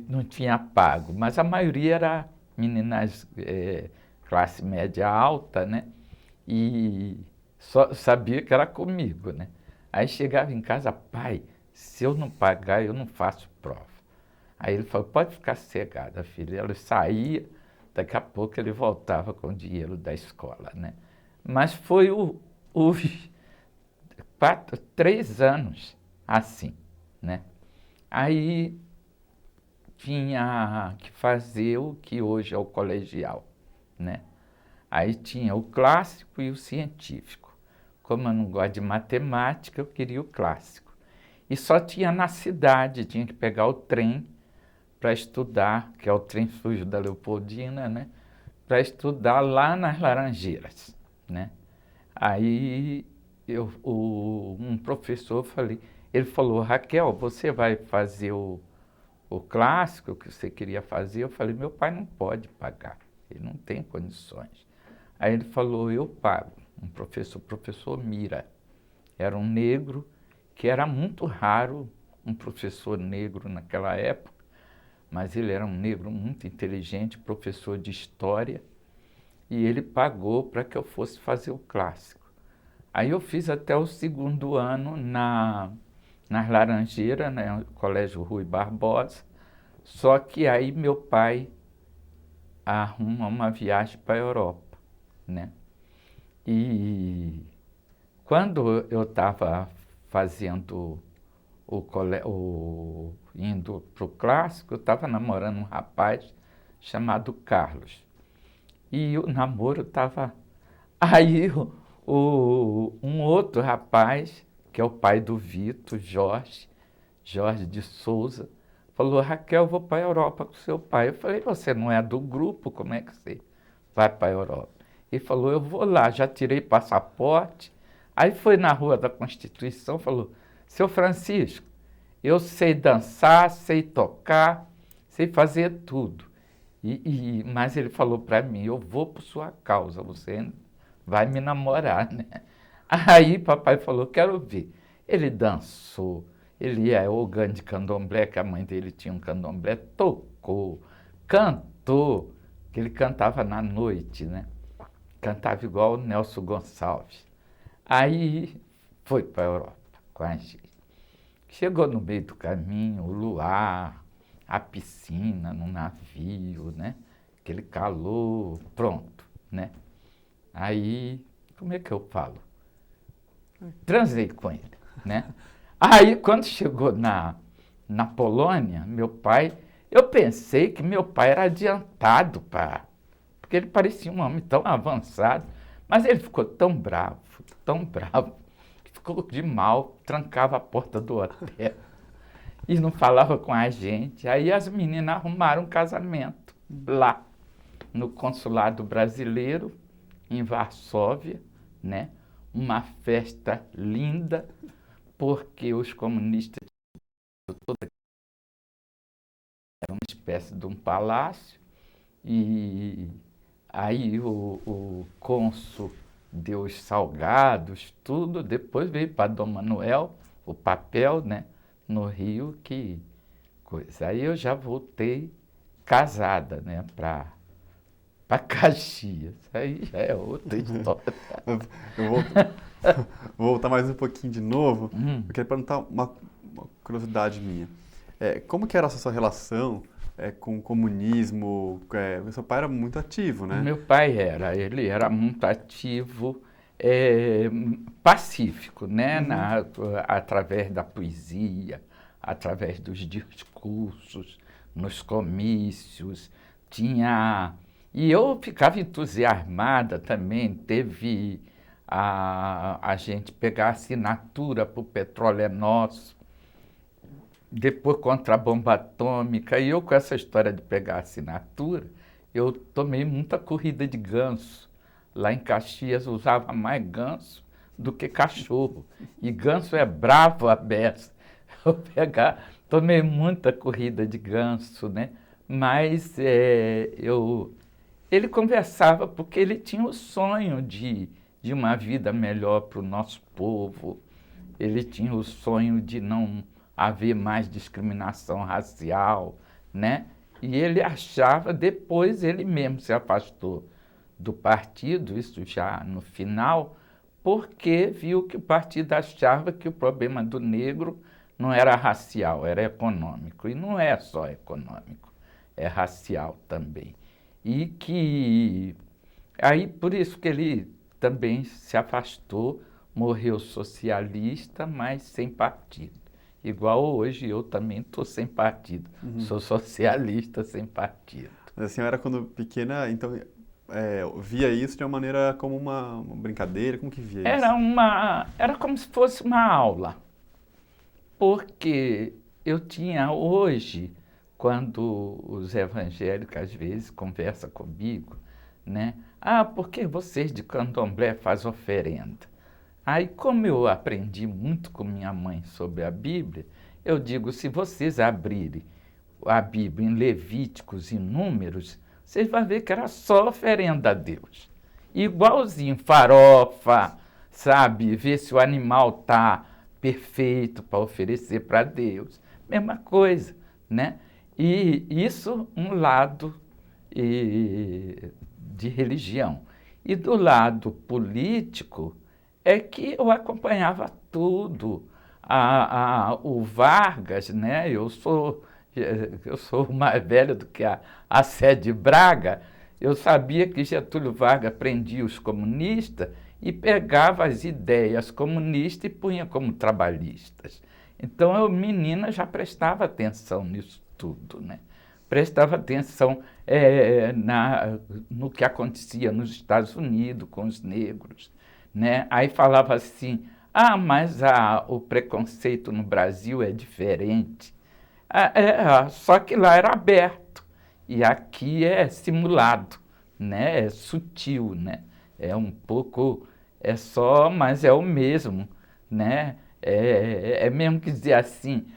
não tinha pago. Mas a maioria era meninas classe média alta, né? E só sabia que era comigo, né? Aí chegava em casa, pai, se eu não pagar, eu não faço prova. Aí ele falou, pode ficar sossegada, filha. Ela saía, daqui a pouco ele voltava com o dinheiro da escola, né? Mas foi os 3 anos assim, né? Aí tinha que fazer o que hoje é o colegial, né? Aí tinha o clássico e o científico. Como eu não gosto de matemática, eu queria o clássico. E só tinha na cidade, tinha que pegar o trem para estudar, que é o trem sujo da Leopoldina, né? Para estudar lá nas Laranjeiras, né? Aí um professor, ele falou, Raquel, você vai fazer o clássico que você queria fazer? Eu falei, meu pai não pode pagar, ele não tem condições. Aí ele falou, eu pago. O professor Mira, era um negro, que era muito raro um professor negro naquela época, mas ele era um negro muito inteligente, professor de história, e ele pagou para que eu fosse fazer o clássico. Aí eu fiz até o 2º ano nas Laranjeiras, né, no Colégio Rui Barbosa, só que aí meu pai arruma uma viagem para a Europa, né? E quando eu estava fazendo indo para o clássico, eu estava namorando um rapaz chamado Carlos. E o namoro estava... Aí um outro rapaz, que é o pai do Vitor, Jorge de Souza, falou, Raquel, eu vou para a Europa com seu pai. Eu falei, você não é do grupo, como é que você vai para a Europa? Ele falou, eu vou lá, já tirei passaporte. Aí foi na Rua da Constituição, falou, seu Francisco, eu sei dançar, sei tocar, sei fazer tudo. Mas ele falou para mim, eu vou por sua causa, você vai me namorar, né? Aí papai falou, quero ver. Ele dançou, ele é o grande candomblé, que a mãe dele tinha um candomblé, tocou, cantou, que ele cantava na noite, né? Cantava igual o Nelson Gonçalves. Aí foi para a Europa com a gente. Chegou no meio do caminho, o luar, a piscina no navio, né? Aquele calor, pronto, né? Aí, como é que eu falo? Transei com ele, né? Aí, quando chegou na Polônia, eu pensei que meu pai era adiantado, porque ele parecia um homem tão avançado, mas ele ficou tão bravo, que ficou de mal, trancava a porta do hotel e não falava com a gente. Aí as meninas arrumaram um casamento lá, no consulado brasileiro, em Varsóvia, né? Uma festa linda, porque os comunistas eram uma espécie de um palácio, e aí o cônsul deu os salgados, tudo, depois veio para Dom Manuel, o papel, né? No Rio, que coisa. Aí eu já voltei casada, né? Para Caxias, aí já é outra história. Eu vou, vou voltar mais um pouquinho de novo. Eu queria perguntar uma curiosidade minha. Como que era essa sua relação com o comunismo? O seu pai era muito ativo, né? Meu pai ele era muito ativo, pacífico, né? Através da poesia, através dos discursos, nos comícios, e eu ficava entusiasmada também, teve a gente pegar assinatura para o Petróleo é Nosso, depois contra a bomba atômica, e eu com essa história de pegar assinatura, eu tomei muita corrida de ganso. Lá em Caxias usava mais ganso do que cachorro, e ganso é bravo a beça. Tomei muita corrida de ganso, né? Mas ele conversava porque ele tinha o sonho de uma vida melhor para o nosso povo, ele tinha o sonho de não haver mais discriminação racial, né? E ele achava, depois ele mesmo se afastou do partido, isso já no final, porque viu que o partido achava que o problema do negro não era racial, era econômico. E não é só econômico, é racial também. E que aí por isso que ele também se afastou, morreu socialista, mas sem partido. Igual hoje eu também estou sem partido, sou socialista sem partido. Mas a senhora, quando pequena, então, via isso de uma maneira como uma brincadeira? Como que via isso? Era como se fosse uma aula, porque eu tinha hoje, quando os evangélicos às vezes conversam comigo, né? Ah, por que vocês de candomblé fazem oferenda? Aí, como eu aprendi muito com minha mãe sobre a Bíblia, eu digo, se vocês abrirem a Bíblia em Levíticos e Números, vocês vão ver que era só oferenda a Deus. Igualzinho, farofa, sabe? Ver se o animal tá perfeito para oferecer para Deus. Mesma coisa, né? E isso um lado de religião. E do lado político é que eu acompanhava tudo. O Vargas, né? Eu sou mais velho do que a Sé de Braga. Eu sabia que Getúlio Vargas prendia os comunistas e pegava as ideias comunistas e punha como trabalhistas. Então, eu, menina, já prestava atenção nisso tudo, né? Prestava atenção no que acontecia nos Estados Unidos com os negros, né? Aí falava assim, mas o preconceito no Brasil é diferente. Só que lá era aberto e aqui é simulado, né? É sutil, né? É um pouco, mas é o mesmo, né? É mesmo que dizer assim,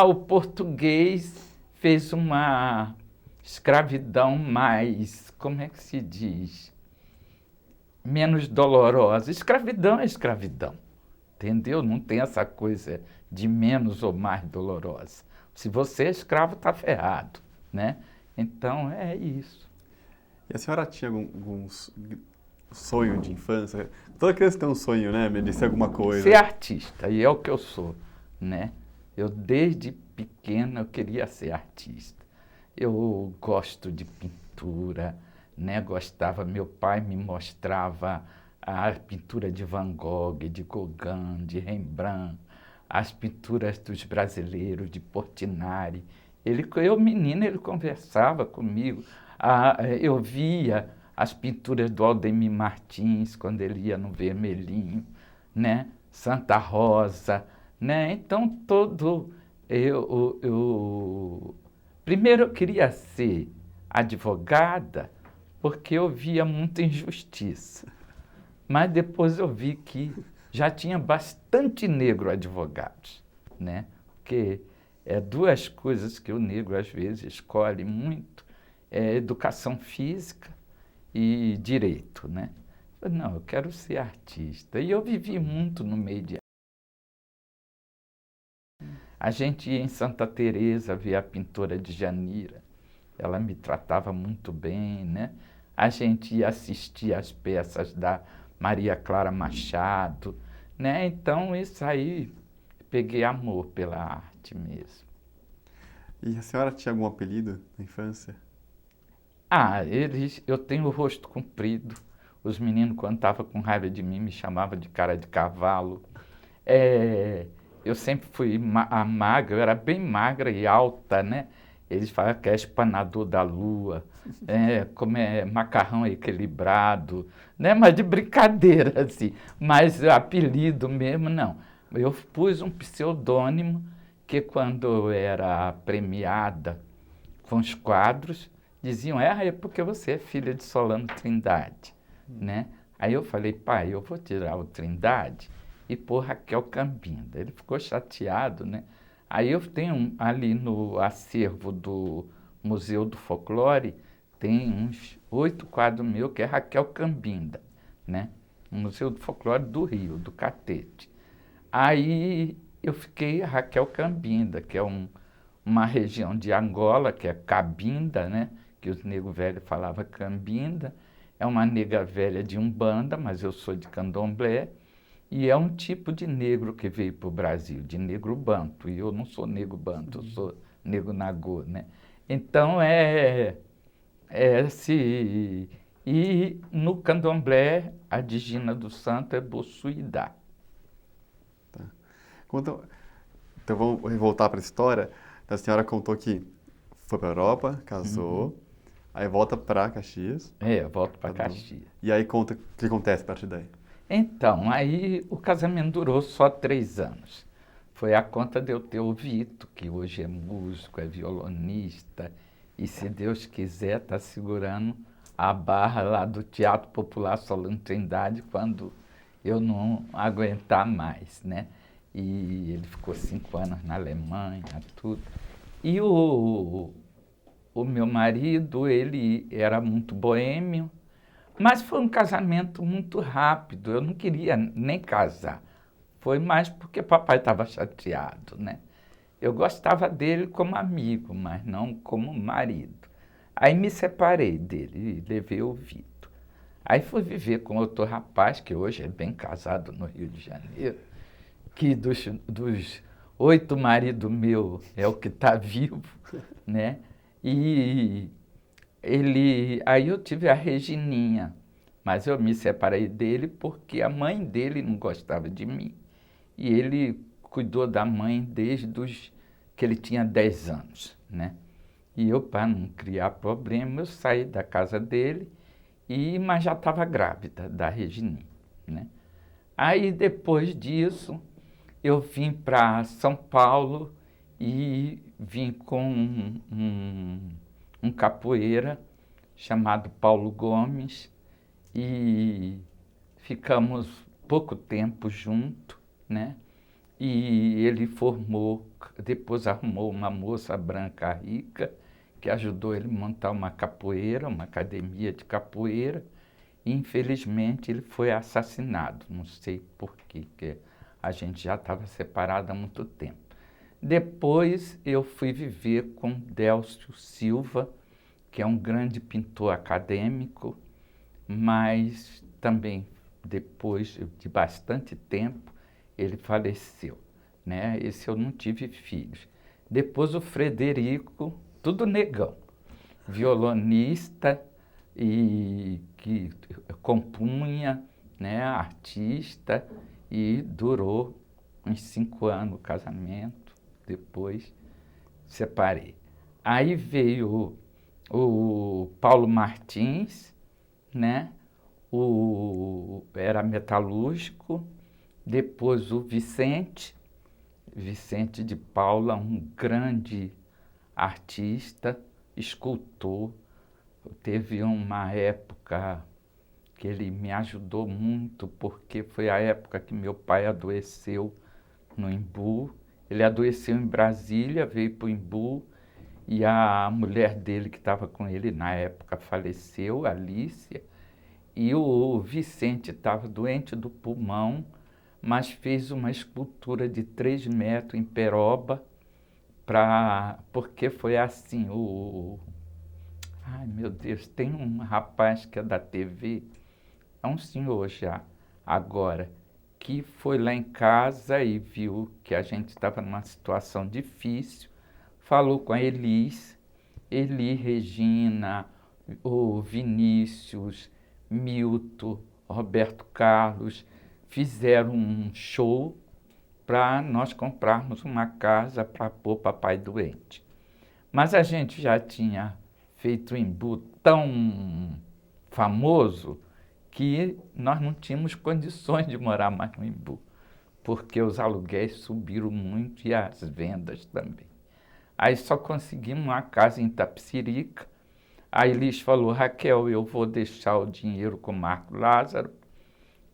o português fez uma escravidão mais, como é que se diz? Menos dolorosa. Escravidão é escravidão, entendeu? Não tem essa coisa de menos ou mais dolorosa. Se você é escravo, tá ferrado, né? Então, é isso. E a senhora tinha algum sonho de infância? Toda criança tem um sonho, né? De ser alguma coisa. Ser artista, e é o que eu sou, né? Eu, desde pequena, eu queria ser artista. Eu gosto de pintura, né? Meu pai me mostrava a pintura de Van Gogh, de Gauguin, de Rembrandt, as pinturas dos brasileiros, de Portinari. Eu, menina, ele conversava comigo. Eu via as pinturas do Aldemir Martins, quando ele ia no Vermelhinho, né? Santa Rosa, né? Então, primeiro eu queria ser advogada porque eu via muita injustiça, mas depois eu vi que já tinha bastante negro advogados, né? Porque é duas coisas que o negro às vezes escolhe muito, é educação física e direito, né? Eu, não, eu quero ser artista. E eu vivi muito no meio de... A gente ia em Santa Teresa ver a pintora Djanira, ela me tratava muito bem, né? A gente ia assistir às peças da Maria Clara Machado, né? Então, isso aí, peguei amor pela arte mesmo. E a senhora tinha algum apelido na infância? Eu tenho o rosto comprido. Os meninos, quando estavam com raiva de mim, me chamavam de cara de cavalo. Eu sempre fui magra, eu era bem magra e alta, né? Eles falavam que é espanador da lua, como é macarrão equilibrado, né? Mas de brincadeira, assim. Mas apelido mesmo, não. Eu pus um pseudônimo que quando eu era premiada com os quadros, diziam, é porque você é filha de Solano Trindade, né? Aí eu falei, pai, eu vou tirar o Trindade e pôr Raquel Cambinda. Ele ficou chateado, né? Aí eu tenho ali no acervo do Museu do Folclore, tem uns 8 quadros meus que é Raquel Cambinda, né? O Museu do Folclore do Rio, do Catete. Aí eu fiquei Raquel Cambinda, que é uma região de Angola, que é Cabinda, né? Que os negros velhos falavam Cambinda. É uma nega velha de Umbanda, mas eu sou de Candomblé. E é um tipo de negro que veio para o Brasil, de negro banto. E eu não sou negro banto, eu sou negro nagô, né? Então, E no Candomblé, a Digina do Santo é Bossuidá. Tá. Então vamos voltar para a história. Então, a senhora contou que foi para a Europa, casou, aí volta para Caxias. Volto para Caxias. E aí conta o que acontece a partir daí. Então, aí o casamento durou só 3 anos. Foi a conta de eu ter o Vito, que hoje é músico, é violonista, e se Deus quiser está segurando a barra lá do Teatro Popular Solano Trindade quando eu não aguentar mais, né? E ele ficou 5 anos na Alemanha, tudo. E o meu marido, ele era muito boêmio, mas foi um casamento muito rápido, eu não queria nem casar. Foi mais porque papai estava chateado, né? Eu gostava dele como amigo, mas não como marido. Aí me separei dele e levei o Vito. Aí fui viver com outro rapaz, que hoje é bem casado no Rio de Janeiro, que dos 8 maridos meus é o que está vivo, né? Aí eu tive a Regininha, mas eu me separei dele porque a mãe dele não gostava de mim. E ele cuidou da mãe desde que ele tinha 10 anos, né? E eu, para não criar problema, eu saí da casa dele, mas já estava grávida da Regininha, né? Aí depois disso, eu vim para São Paulo e vim com um capoeira chamado Paulo Gomes e ficamos pouco tempo junto, né? E ele depois arrumou uma moça branca rica que ajudou ele a montar uma capoeira, uma academia de capoeira, e infelizmente ele foi assassinado, não sei por quê, porque a gente já estava separado há muito tempo. Depois eu fui viver com Délcio Silva, que é um grande pintor acadêmico, mas também depois de bastante tempo ele faleceu, né? Esse eu não tive filhos. Depois o Frederico, tudo negão, violonista e que compunha, né? Artista, e durou uns 5 anos o casamento, depois separei. Aí veio o Paulo Martins, né? Era metalúrgico, depois o Vicente de Paula, um grande artista, escultor. Teve uma época que ele me ajudou muito, porque foi a época que meu pai adoeceu no Embu. Ele adoeceu em Brasília, veio para o Embu, e a mulher dele, que estava com ele na época, faleceu, Alicia, e o Vicente estava doente do pulmão, mas fez uma escultura de 3 metros em peroba, porque foi assim, ai meu Deus, tem um rapaz que é da TV, é um senhor já, agora, que foi lá em casa e viu que a gente estava numa situação difícil, falou com a Eli, Regina, o Vinícius, Milton, Roberto Carlos, fizeram um show para nós comprarmos uma casa para pôr papai doente. Mas a gente já tinha feito o Embu tão famoso que nós não tínhamos condições de morar mais no Embu, porque os aluguéis subiram muito e as vendas também. Aí só conseguimos uma casa em Itapecerica. A Elis falou: Raquel, eu vou deixar o dinheiro com o Marco Lázaro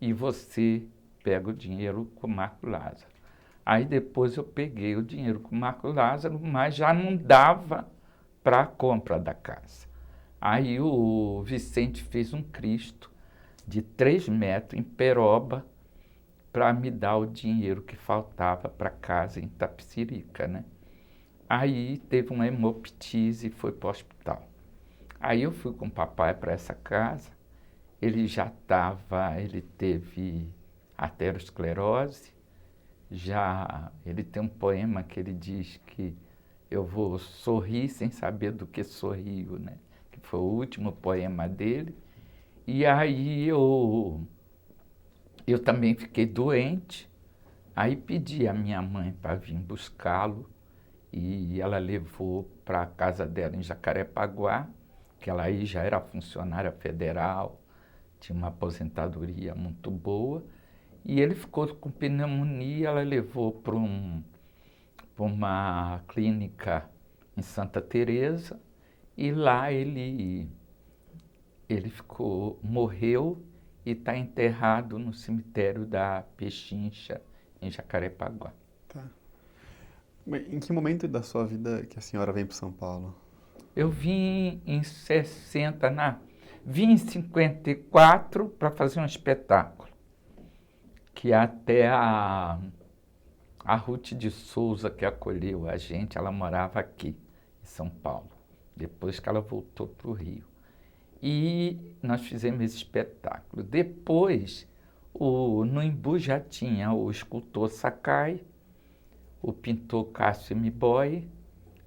e você pega o dinheiro com o Marco Lázaro. Aí depois eu peguei o dinheiro com o Marco Lázaro, mas já não dava para a compra da casa. Aí o Vicente fez um Cristo de 3 metros em peroba para me dar o dinheiro que faltava para casa em Itapecerica, né? Aí teve uma hemoptise e foi para o hospital. Aí eu fui com o papai para essa casa, ele ele teve arteriosclerose, ele tem um poema que ele diz que eu vou sorrir sem saber do que sorrio, né? Que foi o último poema dele. E aí eu também fiquei doente, aí pedi à minha mãe para vir buscá-lo e ela levou para a casa dela em Jacarepaguá, que ela aí já era funcionária federal, tinha uma aposentadoria muito boa, e ele ficou com pneumonia, ela levou para uma clínica em Santa Teresa, e lá ele morreu e está enterrado no cemitério da Pechincha, em Jacarepaguá. Tá. Mas em que momento da sua vida que a senhora vem para São Paulo? Eu vim em 54 para fazer um espetáculo, que até a Ruth de Souza, que acolheu a gente, ela morava aqui, em São Paulo, depois que ela voltou para o Rio. E nós fizemos esse espetáculo. Depois, no Embu já tinha o escultor Sakai, o pintor Cássio M'Boy,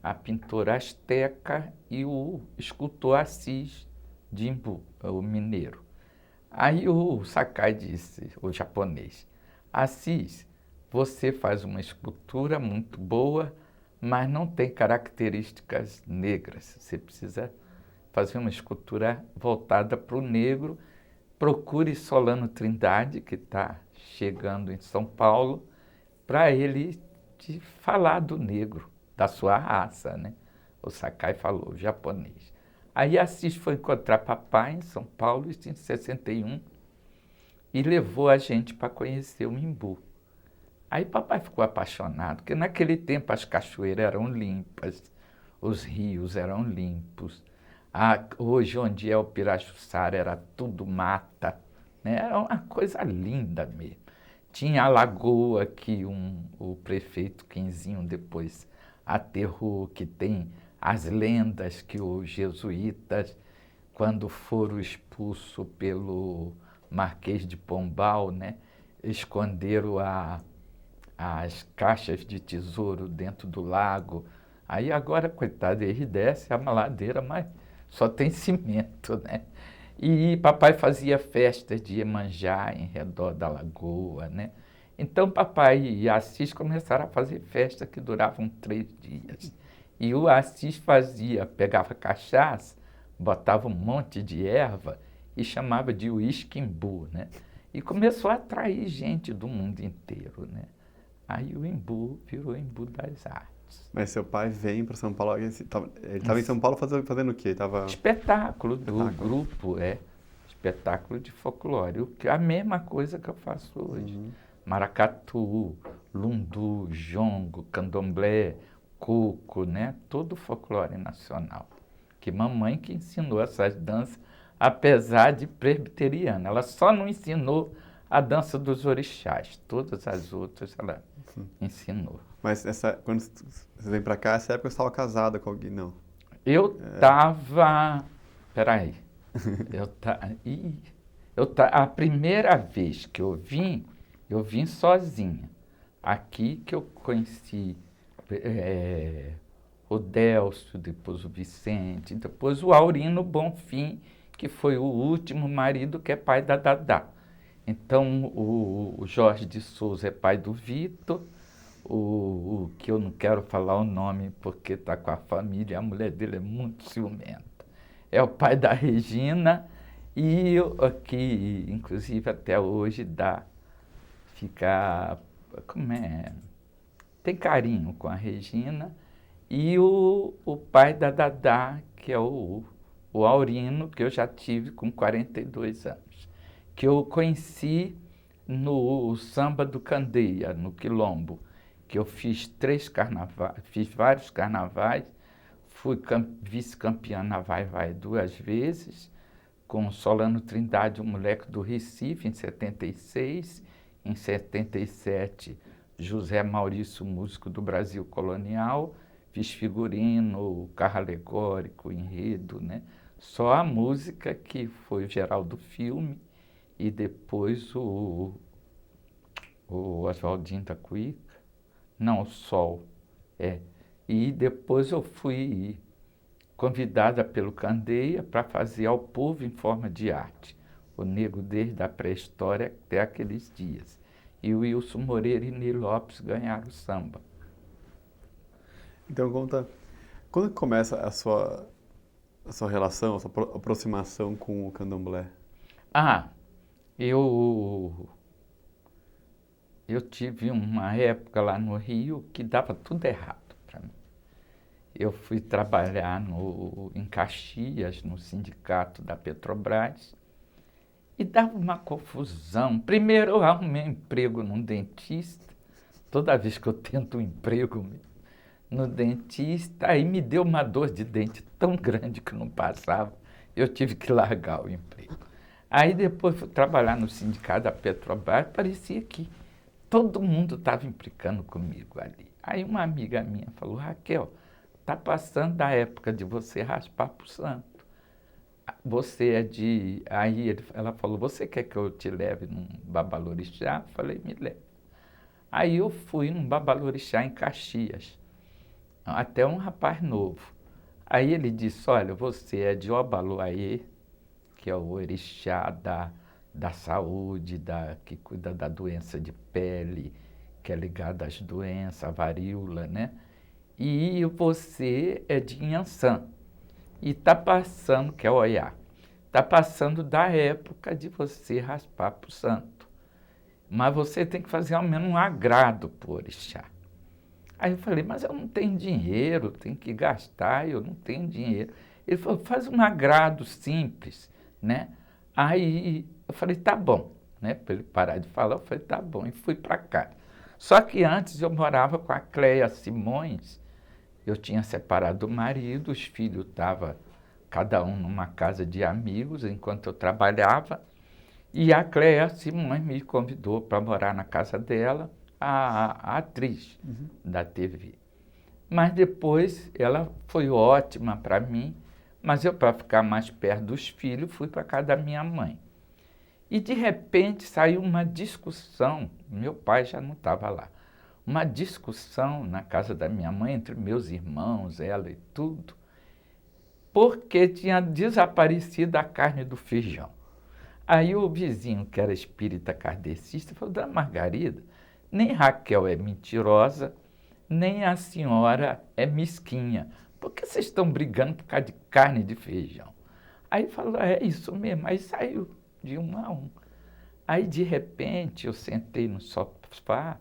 a pintora Asteca e o escultor Assis de Embu, o mineiro. Aí o Sakai disse, o japonês: Assis, você faz uma escultura muito boa, mas não tem características negras. Você precisa fazer uma escultura voltada para o negro. Procure Solano Trindade, que está chegando em São Paulo, para ele te falar do negro, da sua raça, né? O Sakai falou, o japonês. Aí Assis foi encontrar papai em São Paulo, isso em 61, e levou a gente para conhecer o Embu. Aí papai ficou apaixonado, porque naquele tempo as cachoeiras eram limpas, os rios eram limpos. Hoje, onde é o Pirajussara, era tudo mata, né? Era uma coisa linda mesmo. Tinha a lagoa que o prefeito Quinzinho depois aterrou, que tem as lendas que os jesuítas, quando foram expulsos pelo Marquês de Pombal, né, esconderam as caixas de tesouro dentro do lago. Aí agora, coitado, ele desce a ladeira, mas só tem cimento, né? E papai fazia festas de Iemanjá em redor da lagoa, né? Então, papai e Assis começaram a fazer festa que duravam 3 dias. E o Assis pegava cachaça, botava um monte de erva e chamava de uísque-imbu, né? E começou a atrair gente do mundo inteiro, né? Aí o Imbu virou Imbu das Artes. Mas seu pai vem para São Paulo, ele estava em São Paulo fazendo o quê? Espetáculo do grupo, espetáculo de folclore, a mesma coisa que eu faço hoje. Maracatu, lundu, jongo, candomblé, cuco, né? Todo o folclore nacional. Que mamãe que ensinou essas danças, apesar de presbiteriana. Ela só não ensinou a dança dos orixás. Todas as outras ela ensinou. Mas quando você vem para cá, essa época você estava casada com alguém, não? Eu estava... Peraí. A primeira vez que eu vim sozinha. Aqui que eu conheci o Delcio, depois o Vicente, depois o Aurino Bonfim, que foi o último marido, que é pai da Dadá. Então, o Jorge de Souza é pai do Vitor, o que eu não quero falar o nome porque está com a família, a mulher dele é muito ciumenta. É o pai da Regina e que, inclusive, até hoje tem carinho com a Regina. E o pai da Dadá, que é o Aurino, que eu já tive com 42 anos, que eu conheci no Samba do Candeia, no Quilombo, que eu fiz fiz vários carnavais, fui vice-campeã na Vai-Vai 2 vezes, com Solano Trindade, um moleque do Recife, em 76, em 77, José Maurício, músico do Brasil Colonial, fiz figurino, carro alegórico, enredo, né? Só a música que foi o geral do filme e depois o Oswaldinho da Cuíca, não, o Sol, E depois eu fui convidada pelo Candeia para fazer Ao Povo em Forma de Arte, o negro desde a pré-história até aqueles dias. E o Wilson Moreira e Ney Lopes ganharam o samba. Então conta, quando que começa a sua relação, a sua aproximação com o candomblé? Eu tive uma época lá no Rio que dava tudo errado para mim. Eu fui trabalhar em Caxias, no sindicato da Petrobras, e dava uma confusão. Primeiro eu arrumei um emprego num dentista, toda vez que eu tento um emprego no dentista, aí me deu uma dor de dente tão grande que não passava, eu tive que largar o emprego. Aí depois fui trabalhar no sindicato da Petrobras, parecia que todo mundo estava implicando comigo ali. Aí uma amiga minha falou, Raquel, tá passando da época de você raspar pro santo. Você é de... ela falou, você quer que eu te leve num babalorixá? Eu falei, me leve. Aí eu fui num babalorixá em Caxias, até um rapaz novo. Aí ele disse, olha, você é de Obaloaiê, que é o orixá da saúde, que cuida da doença de pele, que é ligada às doenças, a varíola, né? E você é de Inhansã. E está passando, que é Oiá, está passando da época de você raspar para o santo. Mas você tem que fazer ao menos um agrado para o orixá. Aí eu falei, mas eu não tenho dinheiro, tenho que gastar, eu não tenho dinheiro. Ele falou, faz um agrado simples, né? Aí eu falei, tá bom, né? Para ele parar de falar, eu falei, tá bom, e fui para casa. Só que antes eu morava com a Cléia Simões, eu tinha separado do marido, os filhos estavam cada um numa casa de amigos enquanto eu trabalhava, e a Cléia Simões me convidou para morar na casa dela, a atriz da TV. Mas depois ela foi ótima para mim, mas eu, para ficar mais perto dos filhos, fui para casa da minha mãe. E de repente saiu uma discussão, meu pai já não estava lá, uma discussão na casa da minha mãe entre meus irmãos, ela e tudo, porque tinha desaparecido a carne do feijão. Aí o vizinho, que era espírita kardecista, falou, Dona Margarida, nem Raquel é mentirosa, nem a senhora é mesquinha. Por que vocês estão brigando por causa de carne e de feijão? Aí falou, é isso mesmo. Aí saiu de um a um. Aí, de repente, eu sentei no sofá,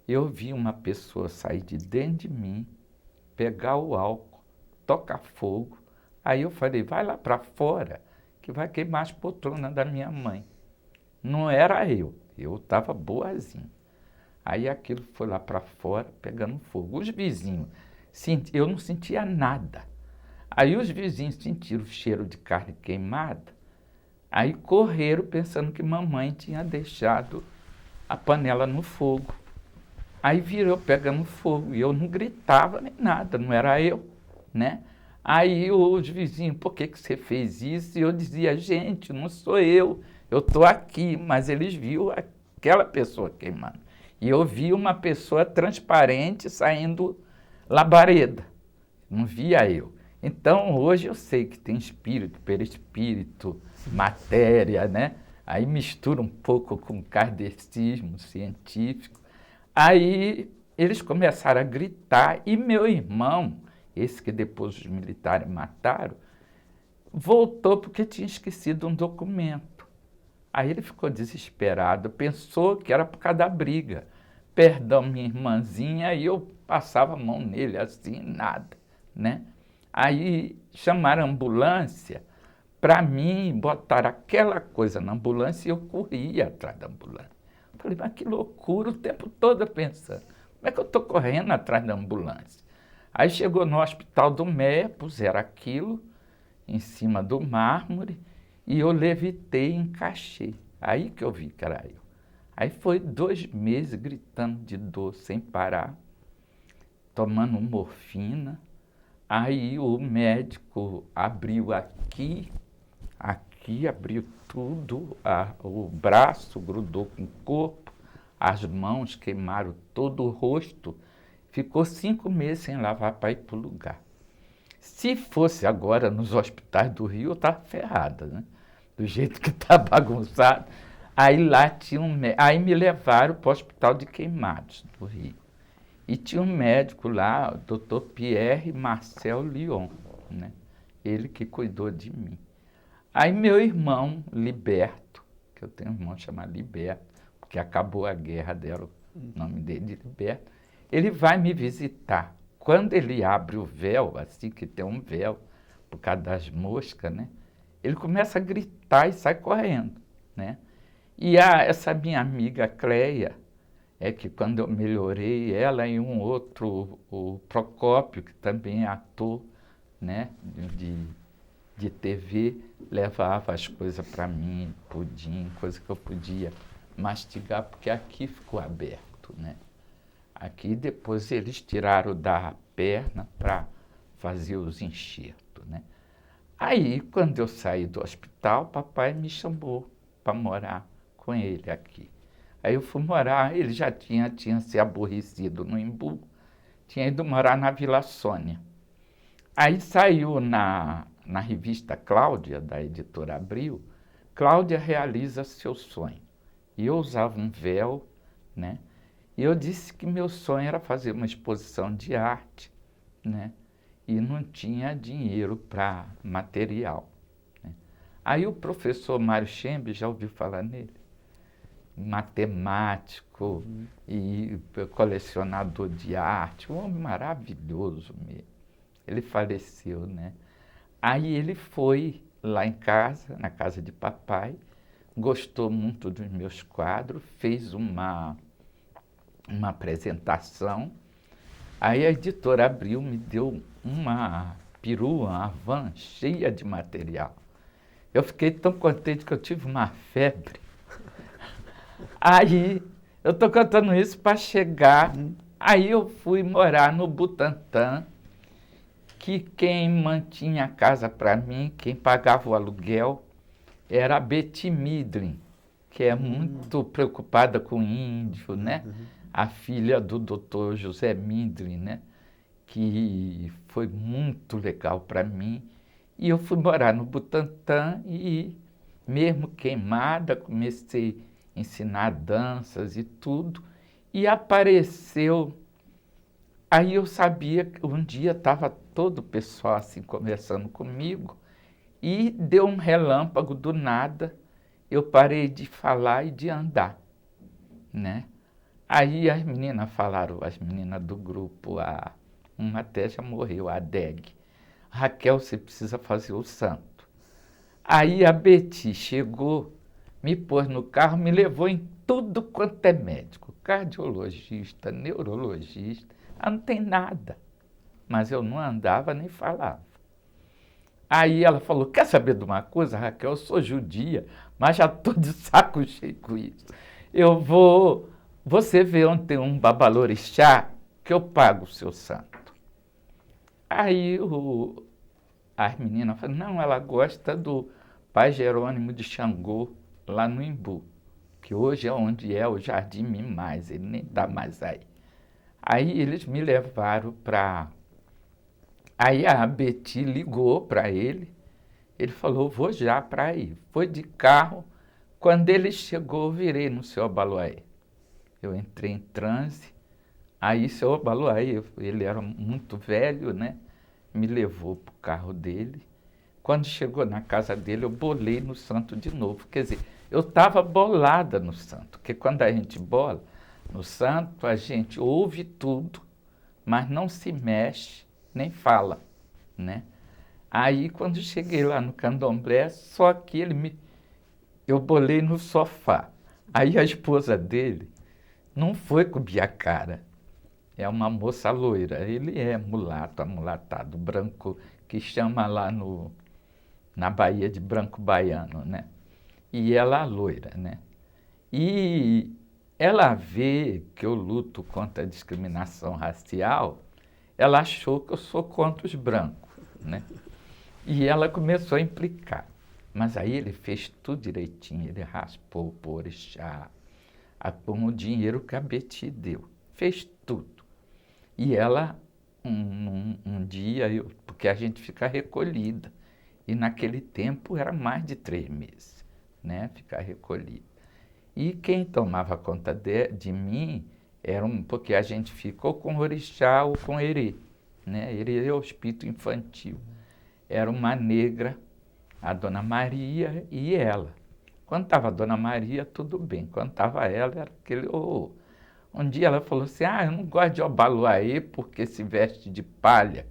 eu vi uma pessoa sair de dentro de mim, pegar o álcool, tocar fogo. Aí eu falei, vai lá para fora, que vai queimar as poltronas da minha mãe. Não era eu estava boazinha. Aí aquilo foi lá para fora, pegando fogo. Os vizinhos, eu não sentia nada. Aí os vizinhos sentiram o cheiro de carne queimada, aí correram pensando que mamãe tinha deixado a panela no fogo. Aí virou pegando fogo e eu não gritava nem nada, não era eu, né? Aí os vizinhos, por que que você fez isso? E eu dizia, gente, não sou eu estou aqui, mas eles viram aquela pessoa queimando. E eu vi uma pessoa transparente saindo labareda, não via eu. Então, hoje eu sei que tem espírito, perispírito, matéria, né? Aí mistura um pouco com kardecismo científico. Aí eles começaram a gritar e meu irmão, esse que depois os militares mataram, voltou porque tinha esquecido um documento. Aí ele ficou desesperado, pensou que era por causa da briga. Perdão, minha irmãzinha, e eu passava a mão nele assim, nada, né? Aí chamaram a ambulância para mim, botaram aquela coisa na ambulância e eu corria atrás da ambulância. Falei, mas que loucura, o tempo todo pensando, como é que eu estou correndo atrás da ambulância? Aí chegou no hospital do Meia, puseram aquilo em cima do mármore e eu levitei e encaixei. Aí que eu vi que era eu. Aí foi 2 meses gritando de dor sem parar, tomando morfina. Aí o médico abriu aqui, abriu tudo, o braço grudou com o corpo, as mãos queimaram todo o rosto, ficou 5 meses sem lavar para ir para o lugar. Se fosse agora nos hospitais do Rio, eu estava ferrada, né? Do jeito que está bagunçado. Aí lá tinha aí me levaram para o Hospital de Queimados do Rio. E tinha um médico lá, o Dr. Pierre Marcel Lyon, né? Ele que cuidou de mim. Aí meu irmão, Liberto, que eu tenho um irmão chamado Liberto, porque acabou a guerra, deram o nome dele de Liberto, ele vai me visitar. Quando ele abre o véu, assim que tem um véu, por causa das moscas, né? Ele começa a gritar e sai correndo, né? E essa minha amiga Cleia, é que quando eu melhorei, ela e um outro, o Procópio, que também é ator, né, de TV, levava as coisas para mim, pudim, coisa que eu podia mastigar, porque aqui ficou aberto, né? Aqui depois eles tiraram da perna para fazer os enxertos, né? Aí, quando eu saí do hospital, papai me chamou para morar com ele aqui. Aí eu fui morar, ele já tinha se aborrecido no Embu, tinha ido morar na Vila Sônia. Aí saiu na revista Cláudia, da editora Abril, Cláudia realiza seu sonho. E eu usava um véu, né? E eu disse que meu sonho era fazer uma exposição de arte, né? E não tinha dinheiro para material, né? Aí o professor Mário Chembe, já ouviu falar nele? Matemático e colecionador de arte, um homem maravilhoso mesmo. Ele faleceu, né? Aí ele foi lá em casa, na casa de papai, gostou muito dos meus quadros, fez uma apresentação. Aí a editora Abril me deu uma perua, uma van cheia de material. Eu fiquei tão contente que eu tive uma febre. Aí, eu estou contando isso para chegar. Aí eu fui morar no Butantã, que quem mantinha a casa para mim, quem pagava o aluguel, era a Betty Midlin, que é muito preocupada com índio, né? A filha do doutor José Midlin, né? Que foi muito legal para mim. E eu fui morar no Butantã e, mesmo queimada, comecei a ensinar danças e tudo. E apareceu, aí eu sabia que um dia estava todo o pessoal assim conversando comigo e deu um relâmpago do nada, eu parei de falar e de andar, né? Aí as meninas falaram, as meninas do grupo, uma até já morreu, a Deg. Raquel, você precisa fazer o santo. Aí a Betty chegou, me pôs no carro, me levou em tudo quanto é médico, cardiologista, neurologista, não tem nada. Mas eu não andava nem falava. Aí ela falou, quer saber de uma coisa, Raquel? Eu sou judia, mas já estou de saco cheio com isso. Você vê onde tem um babalorixá, que eu pago o seu santo. Aí as meninas falaram, não, ela gosta do Pai Jerônimo de Xangô, lá no Embu, que hoje é onde é o Jardim Mimais, ele nem está mais aí. Aí eles me levaram para... Aí a Betty ligou para ele falou, vou já para aí. Foi de carro, quando ele chegou, eu virei no seu Obaloaiê. Eu entrei em transe, aí seu Obaloaiê, ele era muito velho, né? Me levou para o carro dele. Quando chegou na casa dele, eu bolei no santo de novo. Quer dizer, eu estava bolada no santo, porque quando a gente bola no santo, a gente ouve tudo, mas não se mexe, nem fala, né? Aí, quando cheguei lá no candomblé, só que eu bolei no sofá. Aí a esposa dele não foi cobrir a cara. É uma moça loira. Ele é mulato, amulatado, branco, que chama lá na Bahia de branco baiano, né? E ela loira, né? E ela vê que eu luto contra a discriminação racial, ela achou que eu sou contra os brancos, né? E ela começou a implicar. Mas aí ele fez tudo direitinho, ele raspou o orixá, com o dinheiro que a Betty deu. Fez tudo. E ela, um dia, porque a gente fica recolhida. E naquele tempo era mais de 3 meses, né? Ficar recolhida. E quem tomava conta de mim porque a gente ficou com orixá ou com herê, né? Herê é o espírito infantil. Era uma negra, a Dona Maria e ela. Quando estava a Dona Maria, tudo bem. Quando estava ela, era aquele horror. Um dia ela falou assim, eu não gosto de Obaloaiê porque se veste de palha.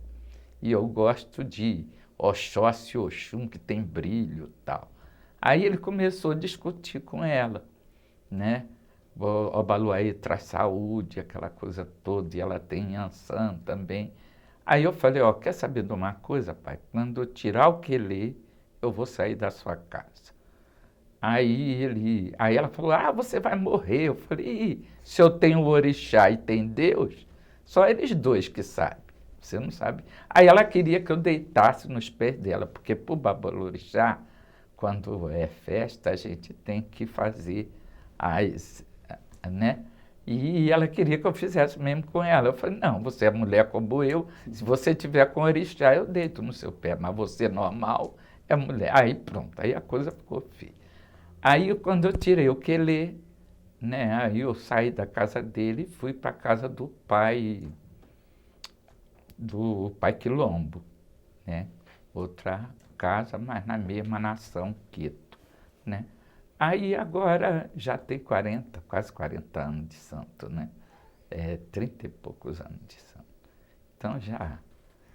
E eu gosto de Oxóssi Oxum, que tem brilho e tal. Aí ele começou a discutir com ela, né? O Obaloaiê traz saúde, aquela coisa toda, e ela tem Yansan também. Aí eu falei, quer saber de uma coisa, pai? Quando eu tirar o quelê, eu vou sair da sua casa. Aí ela falou, você vai morrer. Eu falei, se eu tenho o orixá e tem Deus, só eles dois que sabem, você não sabe. Aí ela queria que eu deitasse nos pés dela, porque pro babalorixá, quando é festa, a gente tem que fazer né? E ela queria que eu fizesse mesmo com ela. Eu falei, não, você é mulher como eu, se você tiver com orixá, eu deito no seu pé, mas você normal é mulher. Aí pronto, aí a coisa ficou feia. Aí quando eu tirei o quelê, né, aí eu saí da casa dele e fui para a casa do pai Quilombo, né? Outra casa, mas na mesma nação, Queto, né? Aí agora já tem quase 40 anos de santo, né? 30 e poucos anos de santo. Então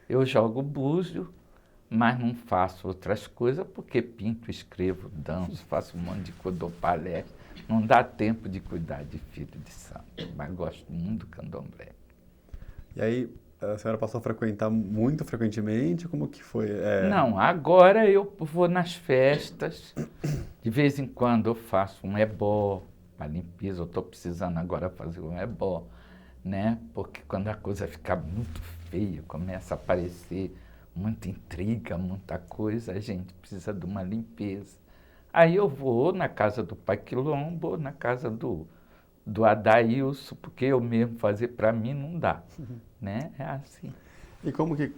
eu jogo búzio, mas não faço outras coisas porque pinto, escrevo, danço, faço um monte de coisa, dou palestra. Não dá tempo de cuidar de filho de santo, mas gosto muito do candomblé. E aí, a senhora passou a frequentar muito frequentemente? Como que foi? Não, agora eu vou nas festas, de vez em quando eu faço um ebó, uma limpeza, eu estou precisando agora fazer um ebó, né? Porque quando a coisa fica muito feia, começa a aparecer muita intriga, muita coisa, a gente precisa de uma limpeza. Aí eu vou na casa do pai Quilombo, na casa do Adailson, porque eu mesmo fazer para mim não dá, né? É assim. E como que...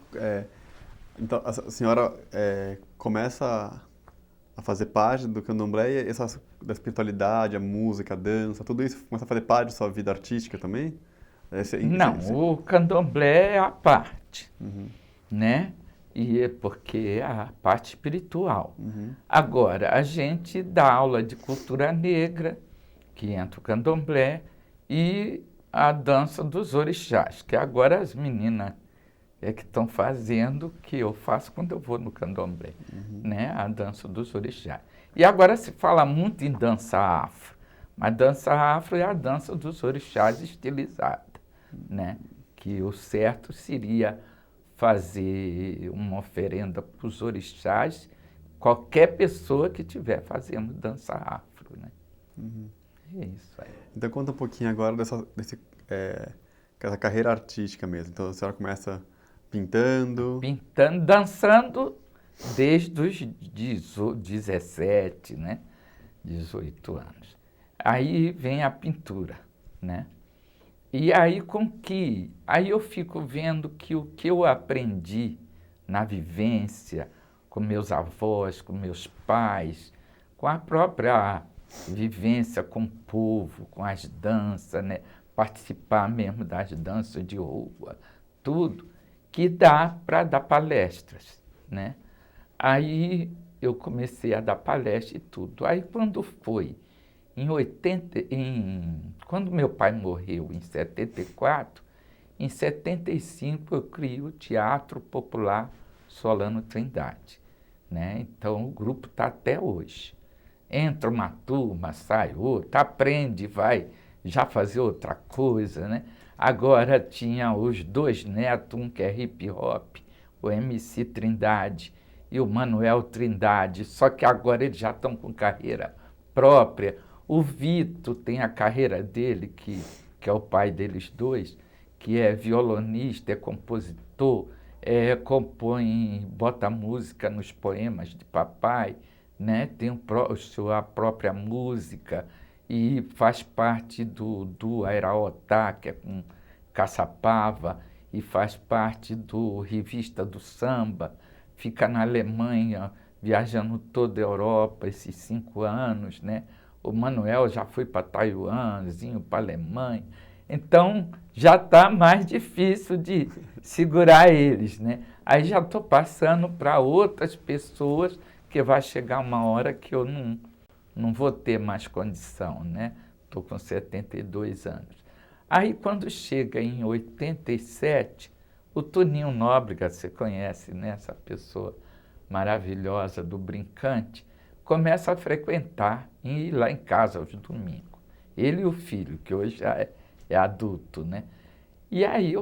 então, a senhora começa a fazer parte do candomblé e essa da espiritualidade, a música, a dança, tudo isso começa a fazer parte da sua vida artística também? Não, o candomblé é a parte, Uhum, né? E é porque é a parte espiritual. uhum, Agora, a gente dá aula de cultura negra, que entra o candomblé, e a dança dos orixás, que agora as meninas é que estão fazendo, que eu faço quando eu vou no candomblé, uhum, né? A dança dos orixás. E agora se fala muito em dança afro, mas dança afro é a dança dos orixás estilizada, né? Que o certo seria fazer uma oferenda para os orixás, qualquer pessoa que estiver fazendo dança afro, né? uhum. É isso aí. Então conta um pouquinho agora dessa carreira artística mesmo. Então a senhora começa pintando. Pintando, dançando desde os 17, né? 18 anos. Aí vem a pintura, né? E aí aí eu fico vendo que o que eu aprendi na vivência com meus avós, com meus pais, com a própria vivência com o povo, com as danças, né? Participar mesmo das danças de rua, tudo, que dá para dar palestras, né? Aí eu comecei a dar palestra e tudo. Aí quando foi quando meu pai morreu em 74, em 75 eu criei o Teatro Popular Solano Trindade, né? Então o grupo está até hoje. Entra uma turma, sai outra, aprende, vai já fazer outra coisa, né? Agora tinha os dois netos, um que é hip hop, o MC Trindade e o Manuel Trindade, só que agora eles já estão com carreira própria. O Vito tem a carreira dele, que é o pai deles dois, que é violonista, é compositor, compõe, bota música nos poemas de papai, né? Tem sua própria música e faz parte do Airaotá, que é com Caçapava, e faz parte do Revista do Samba, fica na Alemanha, viajando toda a Europa esses 5 anos, né? O Manuel já foi para Taiwanzinho, para a Alemanha. Então, já está mais difícil de segurar eles, né? Aí já estou passando para outras pessoas, que vai chegar uma hora que eu não vou ter mais condição, né? Estou com 72 anos. Aí, quando chega em 87, o Toninho Nóbrega, você conhece, né? Essa pessoa maravilhosa do Brincante, começa a frequentar e ir lá em casa aos domingos. Ele e o filho, que hoje já é adulto, né? E aí,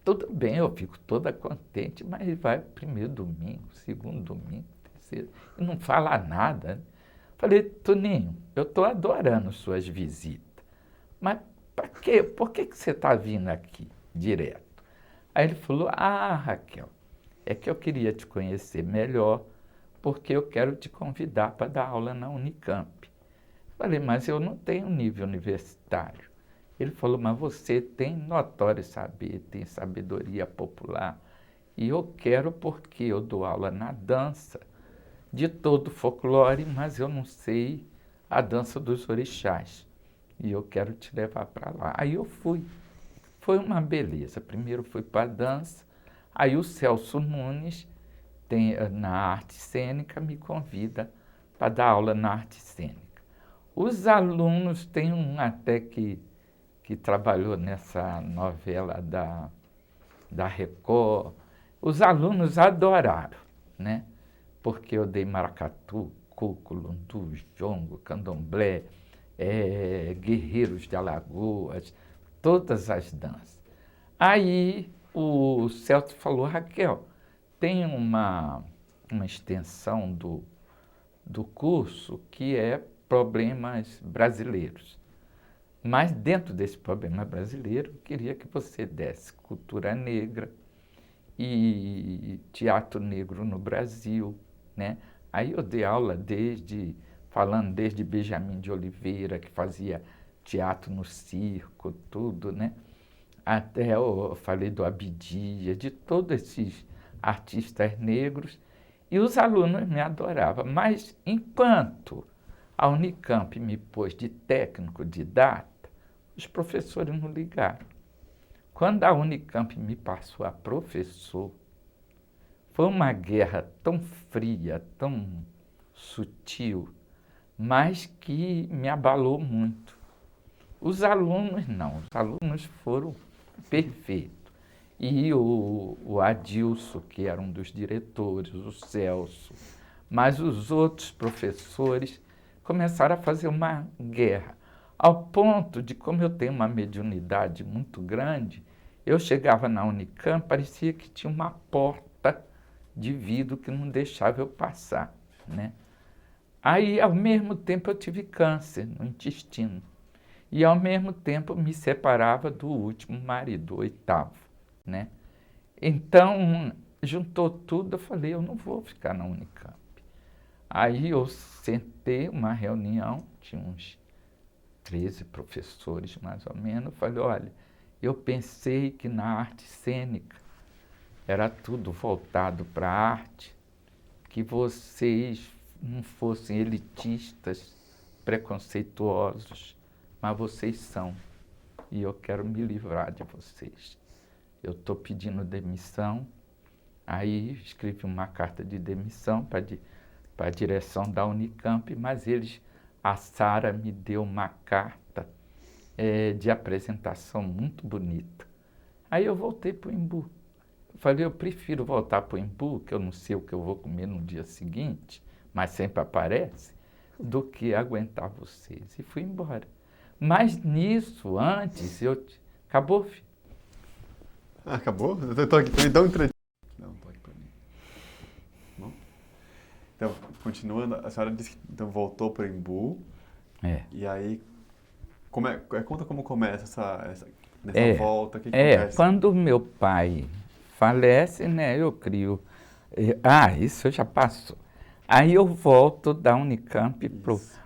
tudo bem, eu fico toda contente, mas vai primeiro domingo, segundo domingo, terceiro, e não fala nada, né? Falei, Toninho, eu estou adorando suas visitas, mas para quê? Por que você está vindo aqui direto? Aí ele falou, Raquel, é que eu queria te conhecer melhor, porque eu quero te convidar para dar aula na Unicamp. Falei, mas eu não tenho nível universitário. Ele falou, mas você tem notório saber, tem sabedoria popular. E eu quero porque eu dou aula na dança de todo o folclore, mas eu não sei a dança dos orixás. E eu quero te levar para lá. Aí eu fui. Foi uma beleza. Primeiro fui para a dança, aí o Celso Nunes, na arte cênica, me convida para dar aula na arte cênica. Os alunos, tem um até que trabalhou nessa novela da Record, os alunos adoraram, né? Porque eu dei maracatu, coco, lundu, jongo, candomblé, guerreiros de Alagoas, todas as danças. Aí o Celso falou, Raquel, tem uma extensão do curso que é problemas brasileiros. Mas dentro desse problema brasileiro, eu queria que você desse cultura negra e teatro negro no Brasil, né? Aí eu dei aula falando desde Benjamin de Oliveira, que fazia teatro no circo, tudo, né? Até eu falei do Abdias, de todos esses artistas negros, E os alunos me adoravam, mas enquanto a Unicamp me pôs de técnico didata, os professores não ligaram. Quando a Unicamp me passou a professor, foi uma guerra tão fria, tão sutil, mas que me abalou muito. Os alunos não, os alunos foram perfeitos. E o Adilson, que era um dos diretores, o Celso, mas os outros professores começaram a fazer uma guerra, ao ponto de, como eu tenho uma mediunidade muito grande, eu chegava na Unicamp, parecia que tinha uma porta de vidro que não deixava eu passar, né? Aí, ao mesmo tempo, eu tive câncer no intestino. E, ao mesmo tempo, me separava do último marido, o oitavo, né? Então, juntou tudo, eu falei, eu não vou ficar na Unicamp. Aí, eu sentei uma reunião, tinha uns 13 professores, mais ou menos, falei, olha, eu pensei que na arte cênica era tudo voltado para a arte, que vocês não fossem elitistas, preconceituosos, mas vocês são, e eu quero me livrar de vocês. Eu estou pedindo demissão, aí escrevi uma carta de demissão para a direção da Unicamp, mas a Sara me deu uma carta de apresentação muito bonita. Aí eu voltei para o Embu. Falei, eu prefiro voltar para o Embu, que eu não sei o que eu vou comer no dia seguinte, mas sempre aparece, do que aguentar vocês. E fui embora. Mas nisso, antes, acabou, filho. Ah, acabou? Eu tô aqui, tão entretido. Não, tô aqui para mim. Bom. Então, continuando, a senhora disse que então, voltou para o Embu. E aí, conta como começa nessa volta, o que acontece? Quando meu pai falece, né, eu crio... isso já passou. Aí eu volto da Unicamp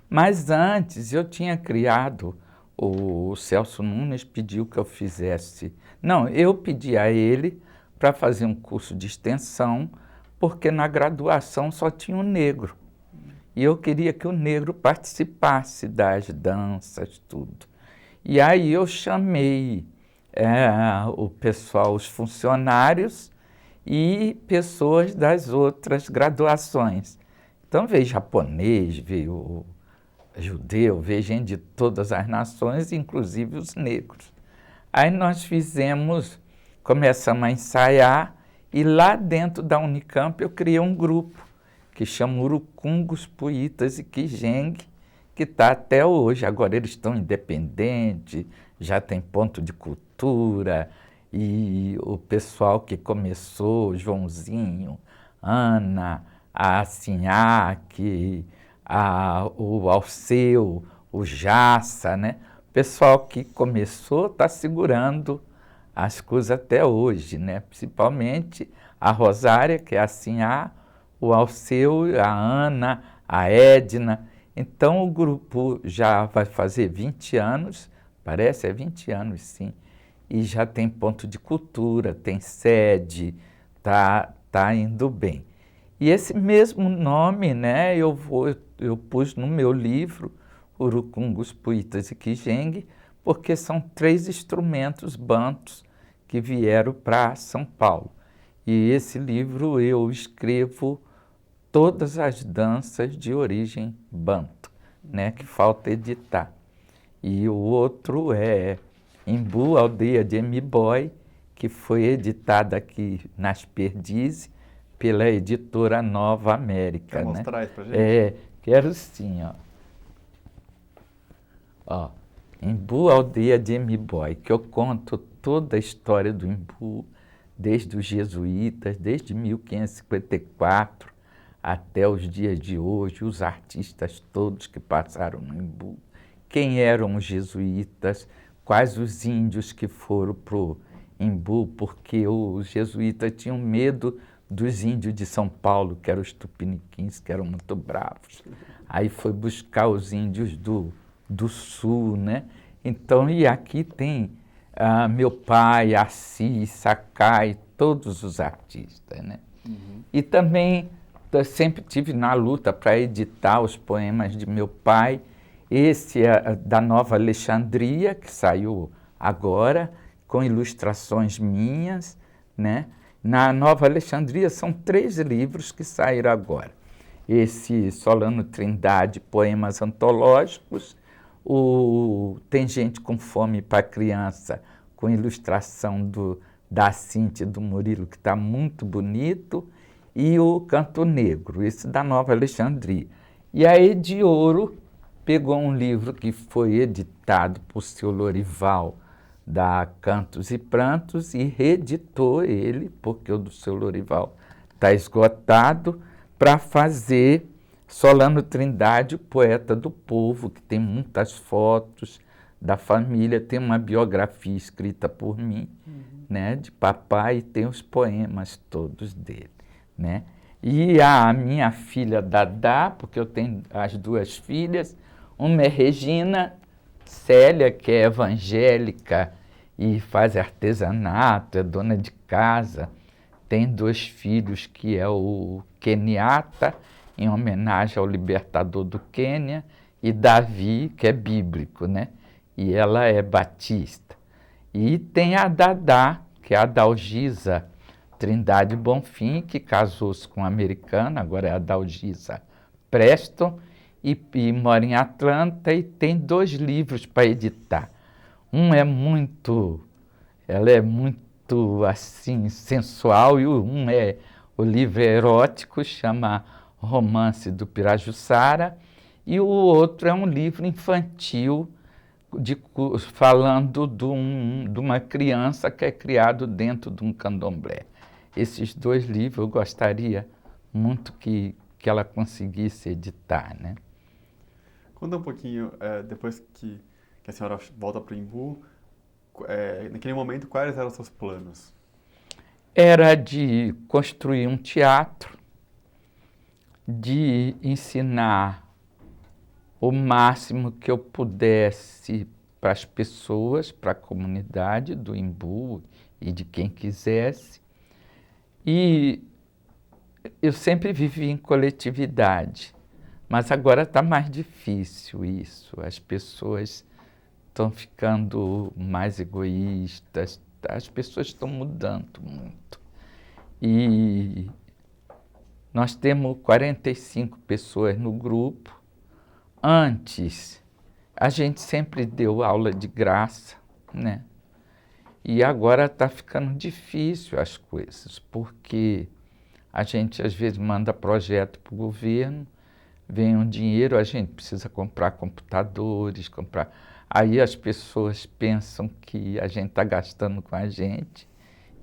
Mas antes eu tinha criado, o Celso Nunes pediu que eu fizesse... Não, eu pedi a ele para fazer um curso de extensão, porque na graduação só tinha um negro. E eu queria que o negro participasse das danças, tudo. E aí eu chamei o pessoal, os funcionários e pessoas das outras graduações. Então veio japonês, veio judeu, veio gente de todas as nações, inclusive os negros. Aí nós começamos a ensaiar e lá dentro da Unicamp eu criei um grupo que chama Urucungos, Puitas e Quijengue, que está até hoje. Agora eles estão independentes, já tem ponto de cultura, e o pessoal que começou, Joãozinho, Ana, a Sinhaque, o Alceu, o Jaça, né? O pessoal que começou está segurando as coisas até hoje, né? Principalmente a Rosária, que é a Sinhá, o Alceu, a Ana, a Edna. Então o grupo já vai fazer 20 anos, parece, 20 anos sim, e já tem ponto de cultura, tem sede, tá indo bem. E esse mesmo nome, né, eu pus no meu livro, Urucungos, Puitas e Quijengue, porque são 3 instrumentos bantus que vieram para São Paulo. E esse livro eu escrevo todas as danças de origem banto, né, que falta editar. E o outro é Embu, Aldeia de M'Boy, que foi editada aqui nas Perdizes, pela editora Nova América. Quer né? mostrar isso pra gente? Quero sim, ó. Embu, Aldeia de M'Boy, que eu conto toda a história do Embu, desde os jesuítas, desde 1554 até os dias de hoje, os artistas todos que passaram no Embu, quem eram os jesuítas, quais os índios que foram para o Embu, porque os jesuítas tinham medo dos índios de São Paulo, que eram os tupiniquins, que eram muito bravos. Aí foi buscar os índios do sul, né? Então, e aqui tem meu pai, Assis, Sakai, todos os artistas, né? E também sempre tive na luta para editar os poemas de meu pai. Esse é da Nova Alexandria, que saiu agora, com ilustrações minhas, né? Na Nova Alexandria são 3 livros que saíram agora. Esse Solano Trindade, poemas antológicos, Tem Gente com Fome para Criança, com ilustração da Cíntia e do Murilo, que está muito bonito, e o Canto Negro, esse da Nova Alexandria. E a Ediouro pegou um livro que foi editado por seu Lorival, da Cantos e Prantos, e reeditou ele, porque o do seu Lorival está esgotado, para fazer Solano Trindade, o poeta do povo, que tem muitas fotos da família, tem uma biografia escrita por mim, né, de papai, e tem os poemas todos dele, né? E a minha filha Dadá, porque eu tenho as 2 filhas, uma é Regina Célia, que é evangélica e faz artesanato, é dona de casa, tem 2 filhos, que é o Kenyatta, em homenagem ao libertador do Quênia, e Davi, que é bíblico, né? E ela é batista. E tem a Dadá, que é a Dalgisa Trindade Bonfim, que casou-se com uma americana, agora é a Dalgisa Preston, e mora em Atlanta, e tem 2 livros para editar. Ela é muito, assim, sensual, e o livro é erótico, chama Romance do Pirajussara, e o outro é um livro infantil, falando de uma criança que é criado dentro de um candomblé. Esses 2 livros eu gostaria muito que ela conseguisse editar, né? Conta um pouquinho, depois que a senhora volta para o Embu, naquele momento, quais eram os seus planos? Era de construir um teatro, de ensinar o máximo que eu pudesse para as pessoas, para a comunidade do Embu e de quem quisesse. E eu sempre vivi em coletividade, mas agora está mais difícil isso. As pessoas estão ficando mais egoístas, as pessoas estão mudando muito. E nós temos 45 pessoas no grupo. Antes, a gente sempre deu aula de graça, né? E agora está ficando difícil as coisas, porque a gente às vezes manda projeto para o governo, vem um dinheiro, a gente precisa comprar computadores, Aí as pessoas pensam que a gente está gastando com a gente,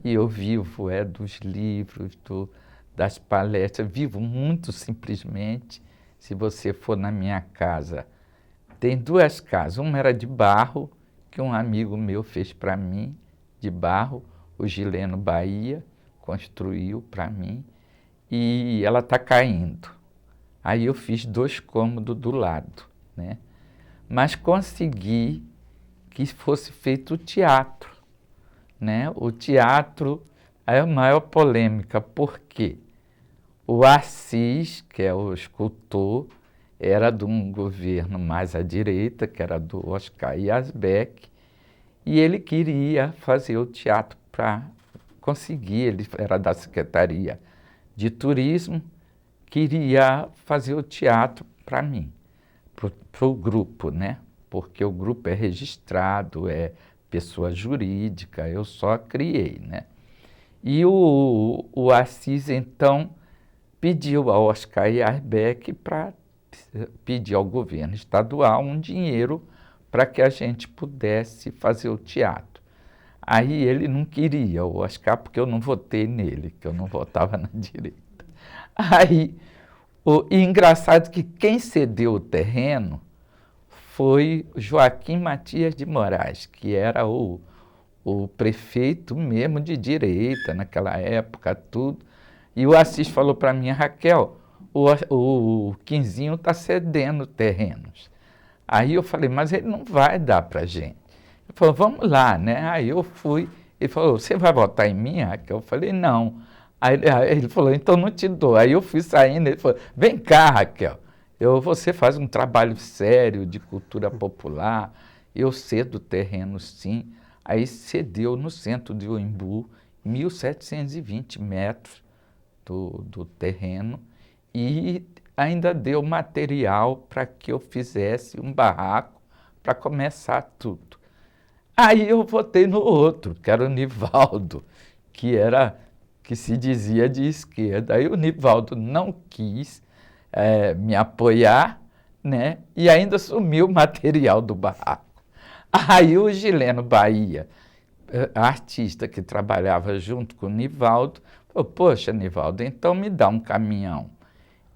e eu vivo dos livros, das palestras, vivo muito simplesmente. Se você for na minha casa, tem 2 casas, uma era de barro, que um amigo meu fez para mim, de barro, o Gileno Bahia construiu para mim, e ela está caindo. Aí eu fiz 2 cômodos do lado, né? Mas consegui que fosse feito o teatro, né? O teatro é a maior polêmica, porque o Assis, que é o escultor, era de um governo mais à direita, que era do Oscar Yazbek, e ele queria fazer o teatro para conseguir, ele era da Secretaria de Turismo, queria fazer o teatro para mim, para o grupo, né? Porque o grupo é registrado, é pessoa jurídica, eu só criei, né? E o Assis, então, pediu ao Oscar Yazbek para pedir ao governo estadual um dinheiro para que a gente pudesse fazer o teatro. Aí ele não queria o Oscar, porque eu não votei nele, que eu não votava na direita. Aí, e engraçado que quem cedeu o terreno foi Joaquim Matias de Moraes, que era o prefeito mesmo de direita naquela época, tudo. E o Assis falou para mim: Raquel, o Quinzinho está cedendo terrenos. Aí eu falei: mas ele não vai dar para a gente. Ele falou: vamos lá, né? Aí eu fui. Ele falou: você vai votar em mim, Raquel? Eu falei: não. Aí ele falou, então não te dou. Aí eu fui saindo, ele falou, vem cá, Raquel, você faz um trabalho sério de cultura popular, eu cedo o terreno sim. Aí cedeu no centro de Oimbu, 1.720 metros do terreno, e ainda deu material para que eu fizesse um barraco para começar tudo. Aí eu votei no outro, que era o Nivaldo, que se dizia de esquerda. Aí o Nivaldo não quis me apoiar, né? E ainda sumiu o material do barraco. Aí o Gileno Bahia, artista que trabalhava junto com o Nivaldo, falou, poxa, Nivaldo, então me dá um caminhão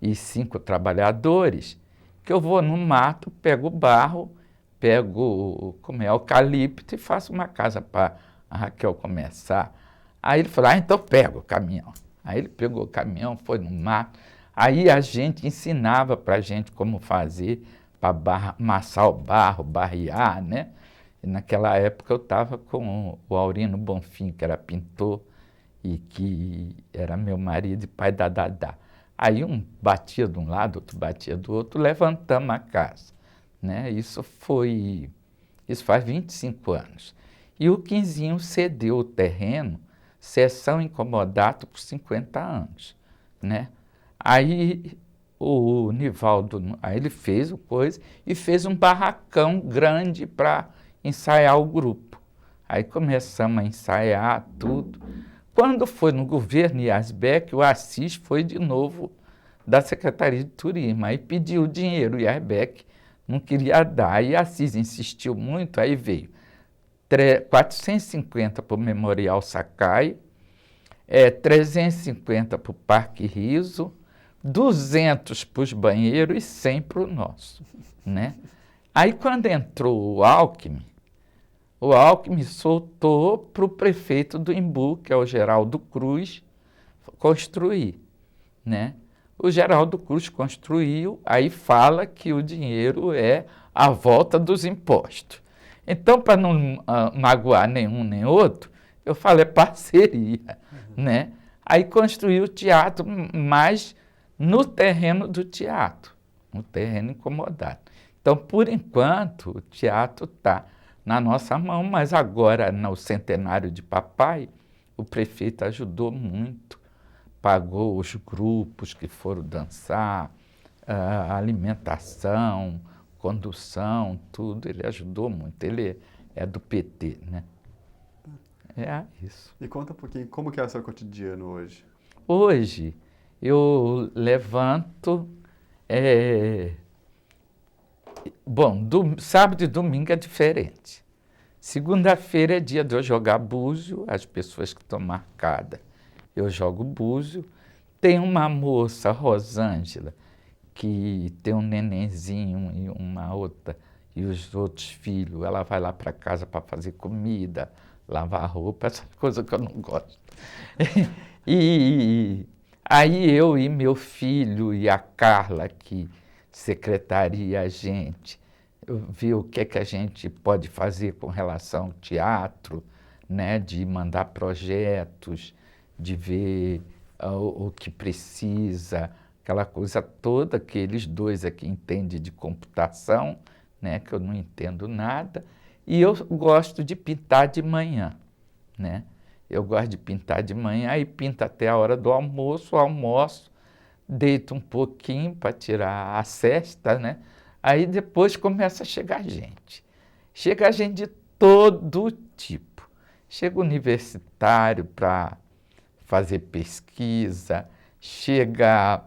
e 5 trabalhadores, que eu vou no mato, pego barro, pego eucalipto e faço uma casa para a Raquel começar. Aí ele falou, então pega o caminhão. Aí ele pegou o caminhão, foi no mato. Aí a gente ensinava para a gente como fazer para amassar o barro, barrear, né? E naquela época eu estava com o Aurino Bonfim, que era pintor e que era meu marido e pai da Dadá. Aí um batia de um lado, outro batia do outro, levantamos a casa, né? Isso faz 25 anos. E o Quinzinho cedeu o terreno, sessão incomodato, por 50 anos, né? Aí o Nivaldo, aí ele fez o coisa e fez um barracão grande para ensaiar o grupo. Aí começamos a ensaiar tudo. Quando foi no governo Yazbek, o Assis foi de novo da Secretaria de Turismo, aí pediu dinheiro, o Yazbek não queria dar, e Assis insistiu muito, aí veio 450 para o Memorial Sakai, 350 para o Parque Riso, 200 para os banheiros e 100 para o nosso, né? Aí quando entrou o Alckmin soltou para o prefeito do Embu, que é o Geraldo Cruz, construir, né? O Geraldo Cruz construiu, aí fala que o dinheiro é a volta dos impostos. Então, para não magoar nenhum nem outro, eu falo, é parceria, né? Aí construiu o teatro, mas no terreno do teatro, no terreno incomodado. Então, por enquanto, o teatro está na nossa mão, mas agora, no centenário de papai, o prefeito ajudou muito, pagou os grupos que foram dançar, alimentação, condução, tudo, ele ajudou muito, ele é do PT, né? É isso. E conta um pouquinho, como que é o seu cotidiano hoje? Hoje, eu levanto, bom, sábado e domingo é diferente. Segunda-feira é dia de eu jogar búzio, as pessoas que estão marcadas, eu jogo búzio. Tem uma moça, Rosângela, que tem um nenenzinho e uma outra, e os outros filhos, ela vai lá para casa para fazer comida, lavar roupa, essas coisas que eu não gosto. E aí eu e meu filho e a Carla, que secretaria a gente, ver o que é que a gente pode fazer com relação ao teatro, né? De mandar projetos, de ver o que precisa, aquela coisa toda que eles dois aqui entendem de computação, né? Que eu não entendo nada. E eu gosto de pintar de manhã, né? Eu gosto de pintar de manhã, aí pinto até a hora do almoço, almoço, deito um pouquinho para tirar a sesta, né? Aí depois começa a chegar gente. Chega gente de todo tipo. Chega universitário para fazer pesquisa, chega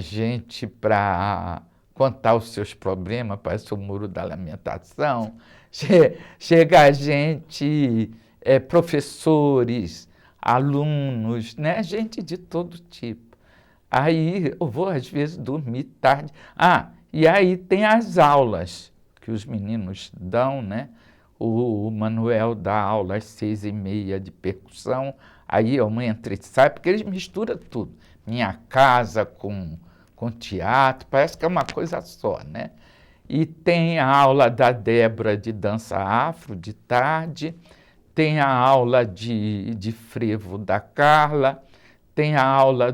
gente para contar os seus problemas, parece o Muro da Lamentação. Chega gente, professores, alunos, né? Gente de todo tipo. Aí eu vou às vezes dormir tarde. E aí tem as aulas que os meninos dão, né? O Manuel dá aula às 6h30 de percussão, aí eu entro e saio, porque eles misturam tudo. Minha casa com teatro, parece que é uma coisa só, né? E tem a aula da Débora de dança afro de tarde, tem a aula de frevo da Carla, tem a aula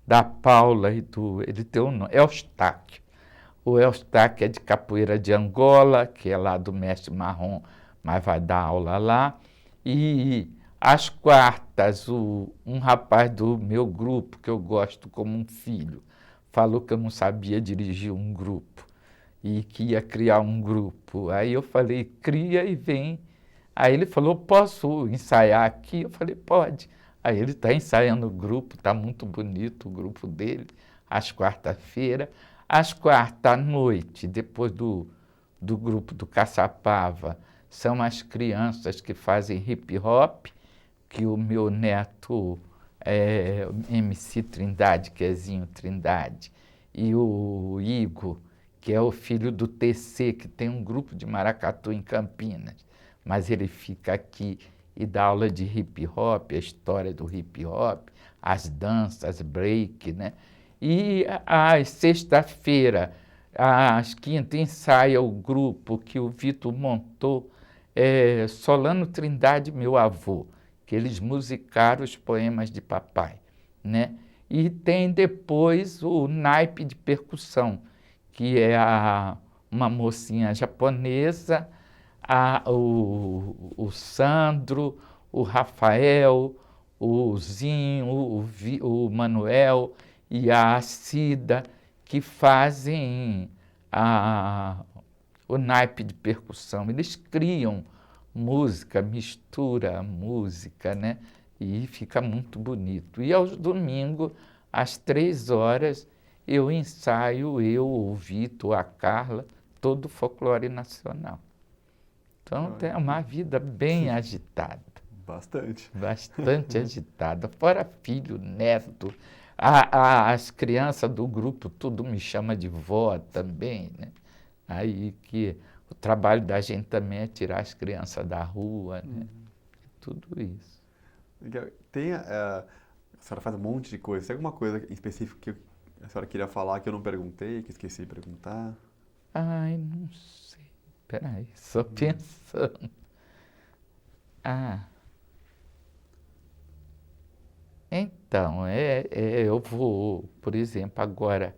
da Paula ele tem um nome, Eustáquio. O Eustáquio é de capoeira de Angola, que é lá do mestre Marrom, mas vai dar aula lá. E às quartas, um rapaz do meu grupo, que eu gosto como um filho, falou que eu não sabia dirigir um grupo e que ia criar um grupo. Aí eu falei, cria e vem. Aí ele falou, posso ensaiar aqui? Eu falei, pode. Aí ele está ensaiando o grupo, está muito bonito o grupo dele, às quarta-feiras. Às quarta à noite, depois do grupo do Caçapava, são as crianças que fazem hip hop, que o meu neto MC Trindade, Quezinho Trindade, e o Igor, que é o filho do TC, que tem um grupo de maracatu em Campinas, mas ele fica aqui e dá aula de hip hop, a história do hip hop, as danças, break, né? E às sexta-feira, às quinta, ensaia o grupo que o Vitor montou, Solano Trindade, meu avô, que eles musicaram os poemas de papai, né? E tem depois o naipe de percussão, que é uma mocinha japonesa, o Sandro, o Rafael, o Zinho, o Manuel e a Cida, que fazem o naipe de percussão. Eles criam música, mistura música, né? E fica muito bonito. E aos domingos, às 3 horas, eu ensaio, o Vitor, a Carla, todo o folclore nacional. Então, é uma vida bem agitada. Bastante. Bastante agitada. Fora filho, neto. As crianças do grupo, tudo me chama de vó também, né? Aí que o trabalho da gente também é tirar as crianças da rua, né? Tudo isso. Tem, a senhora faz um monte de coisa. Tem alguma coisa em específico que a senhora queria falar que eu não perguntei, que esqueci de perguntar? Ai, não sei. Peraí, só pensando. Então, eu vou, por exemplo, agora,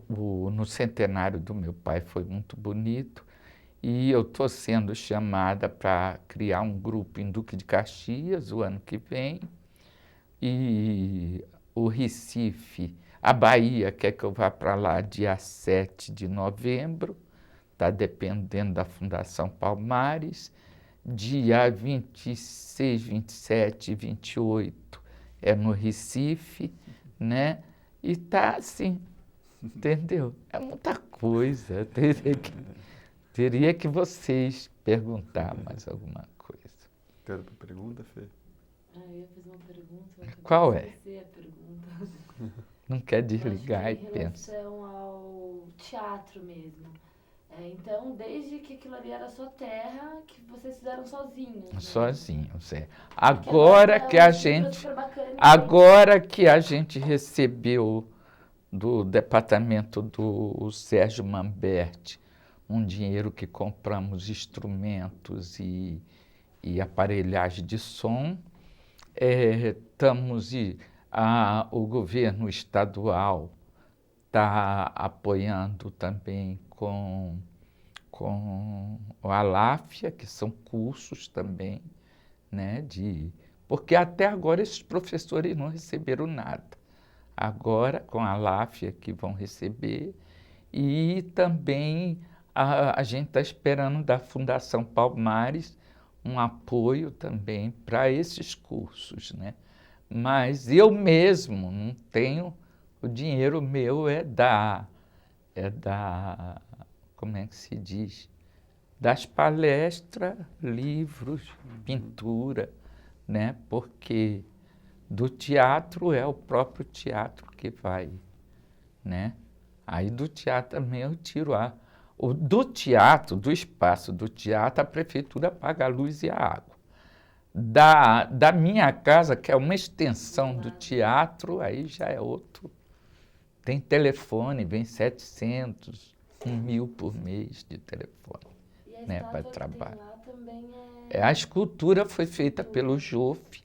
no centenário do meu pai foi muito bonito e eu estou sendo chamada para criar um grupo em Duque de Caxias o ano que vem e o Recife, a Bahia quer que eu vá para lá dia 7 de novembro, está dependendo da Fundação Palmares. Dia 26, 27 e 28 é no Recife, né? E tá assim, entendeu? É muita coisa. Teria que vocês perguntar mais alguma coisa. Tem outra pergunta, Fê? Eu ia fazer uma pergunta. Qual é? A pergunta. Não quer desligar e Em pensa. relação ao teatro mesmo. Então, desde que aquilo ali era sua terra, que vocês fizeram sozinhos. Né? Sozinhos, é. Agora que a gente recebeu do departamento do Sérgio Mamberti um dinheiro que compramos instrumentos e aparelhagem de som, o governo estadual está apoiando também com a Láfia, que são cursos também, né? Porque até agora esses professores não receberam nada. Agora, com a Láfia, que vão receber, e também a gente está esperando da Fundação Palmares um apoio também para esses cursos, né? Mas eu mesmo não tenho, o dinheiro meu como é que se diz? Das palestras, livros, pintura, né? Porque do teatro é o próprio teatro que vai, né? Aí do teatro também eu tiro do teatro, do espaço do teatro, a prefeitura paga a luz e a água. Da minha casa, que é uma extensão do teatro, aí já é outro. Tem telefone, vem 700, 1.000 por mês de telefone, né, para trabalho. Tem lá também A escultura foi feita pelo Jofe,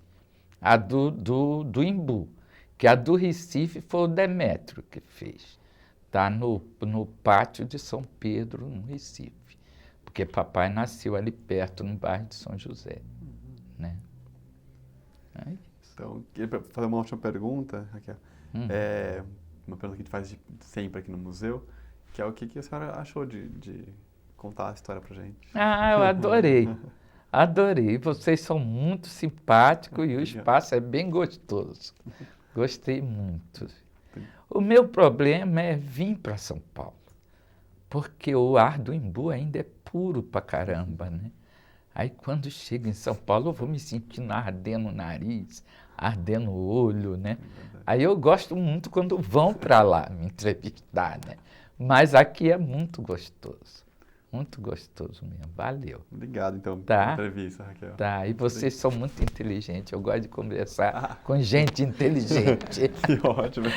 a do Embu, que a do Recife foi o Demétrio que fez. Está no pátio de São Pedro, no Recife, porque papai nasceu ali perto, no bairro de São José, né? É isso. Então, queria fazer uma última pergunta, Raquel. Uma pergunta que a gente faz sempre aqui no museu, que é o que a senhora achou de contar a história pra gente? Ah, eu adorei. Adorei. Vocês são muito simpáticos e o espaço é bem gostoso. Gostei muito. O meu problema é vir para São Paulo, porque o ar do Embu ainda é puro pra caramba, né? Aí quando chego em São Paulo eu vou me sentindo ardendo o nariz, ardendo o olho, né? Aí eu gosto muito quando vão para lá me entrevistar, né? Mas aqui é muito gostoso mesmo. Valeu. Obrigado, então, Tá. pela entrevista, Raquel. Tá, e vocês são muito inteligentes. Eu gosto de conversar com gente inteligente. Que ótimo.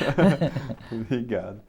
Obrigado.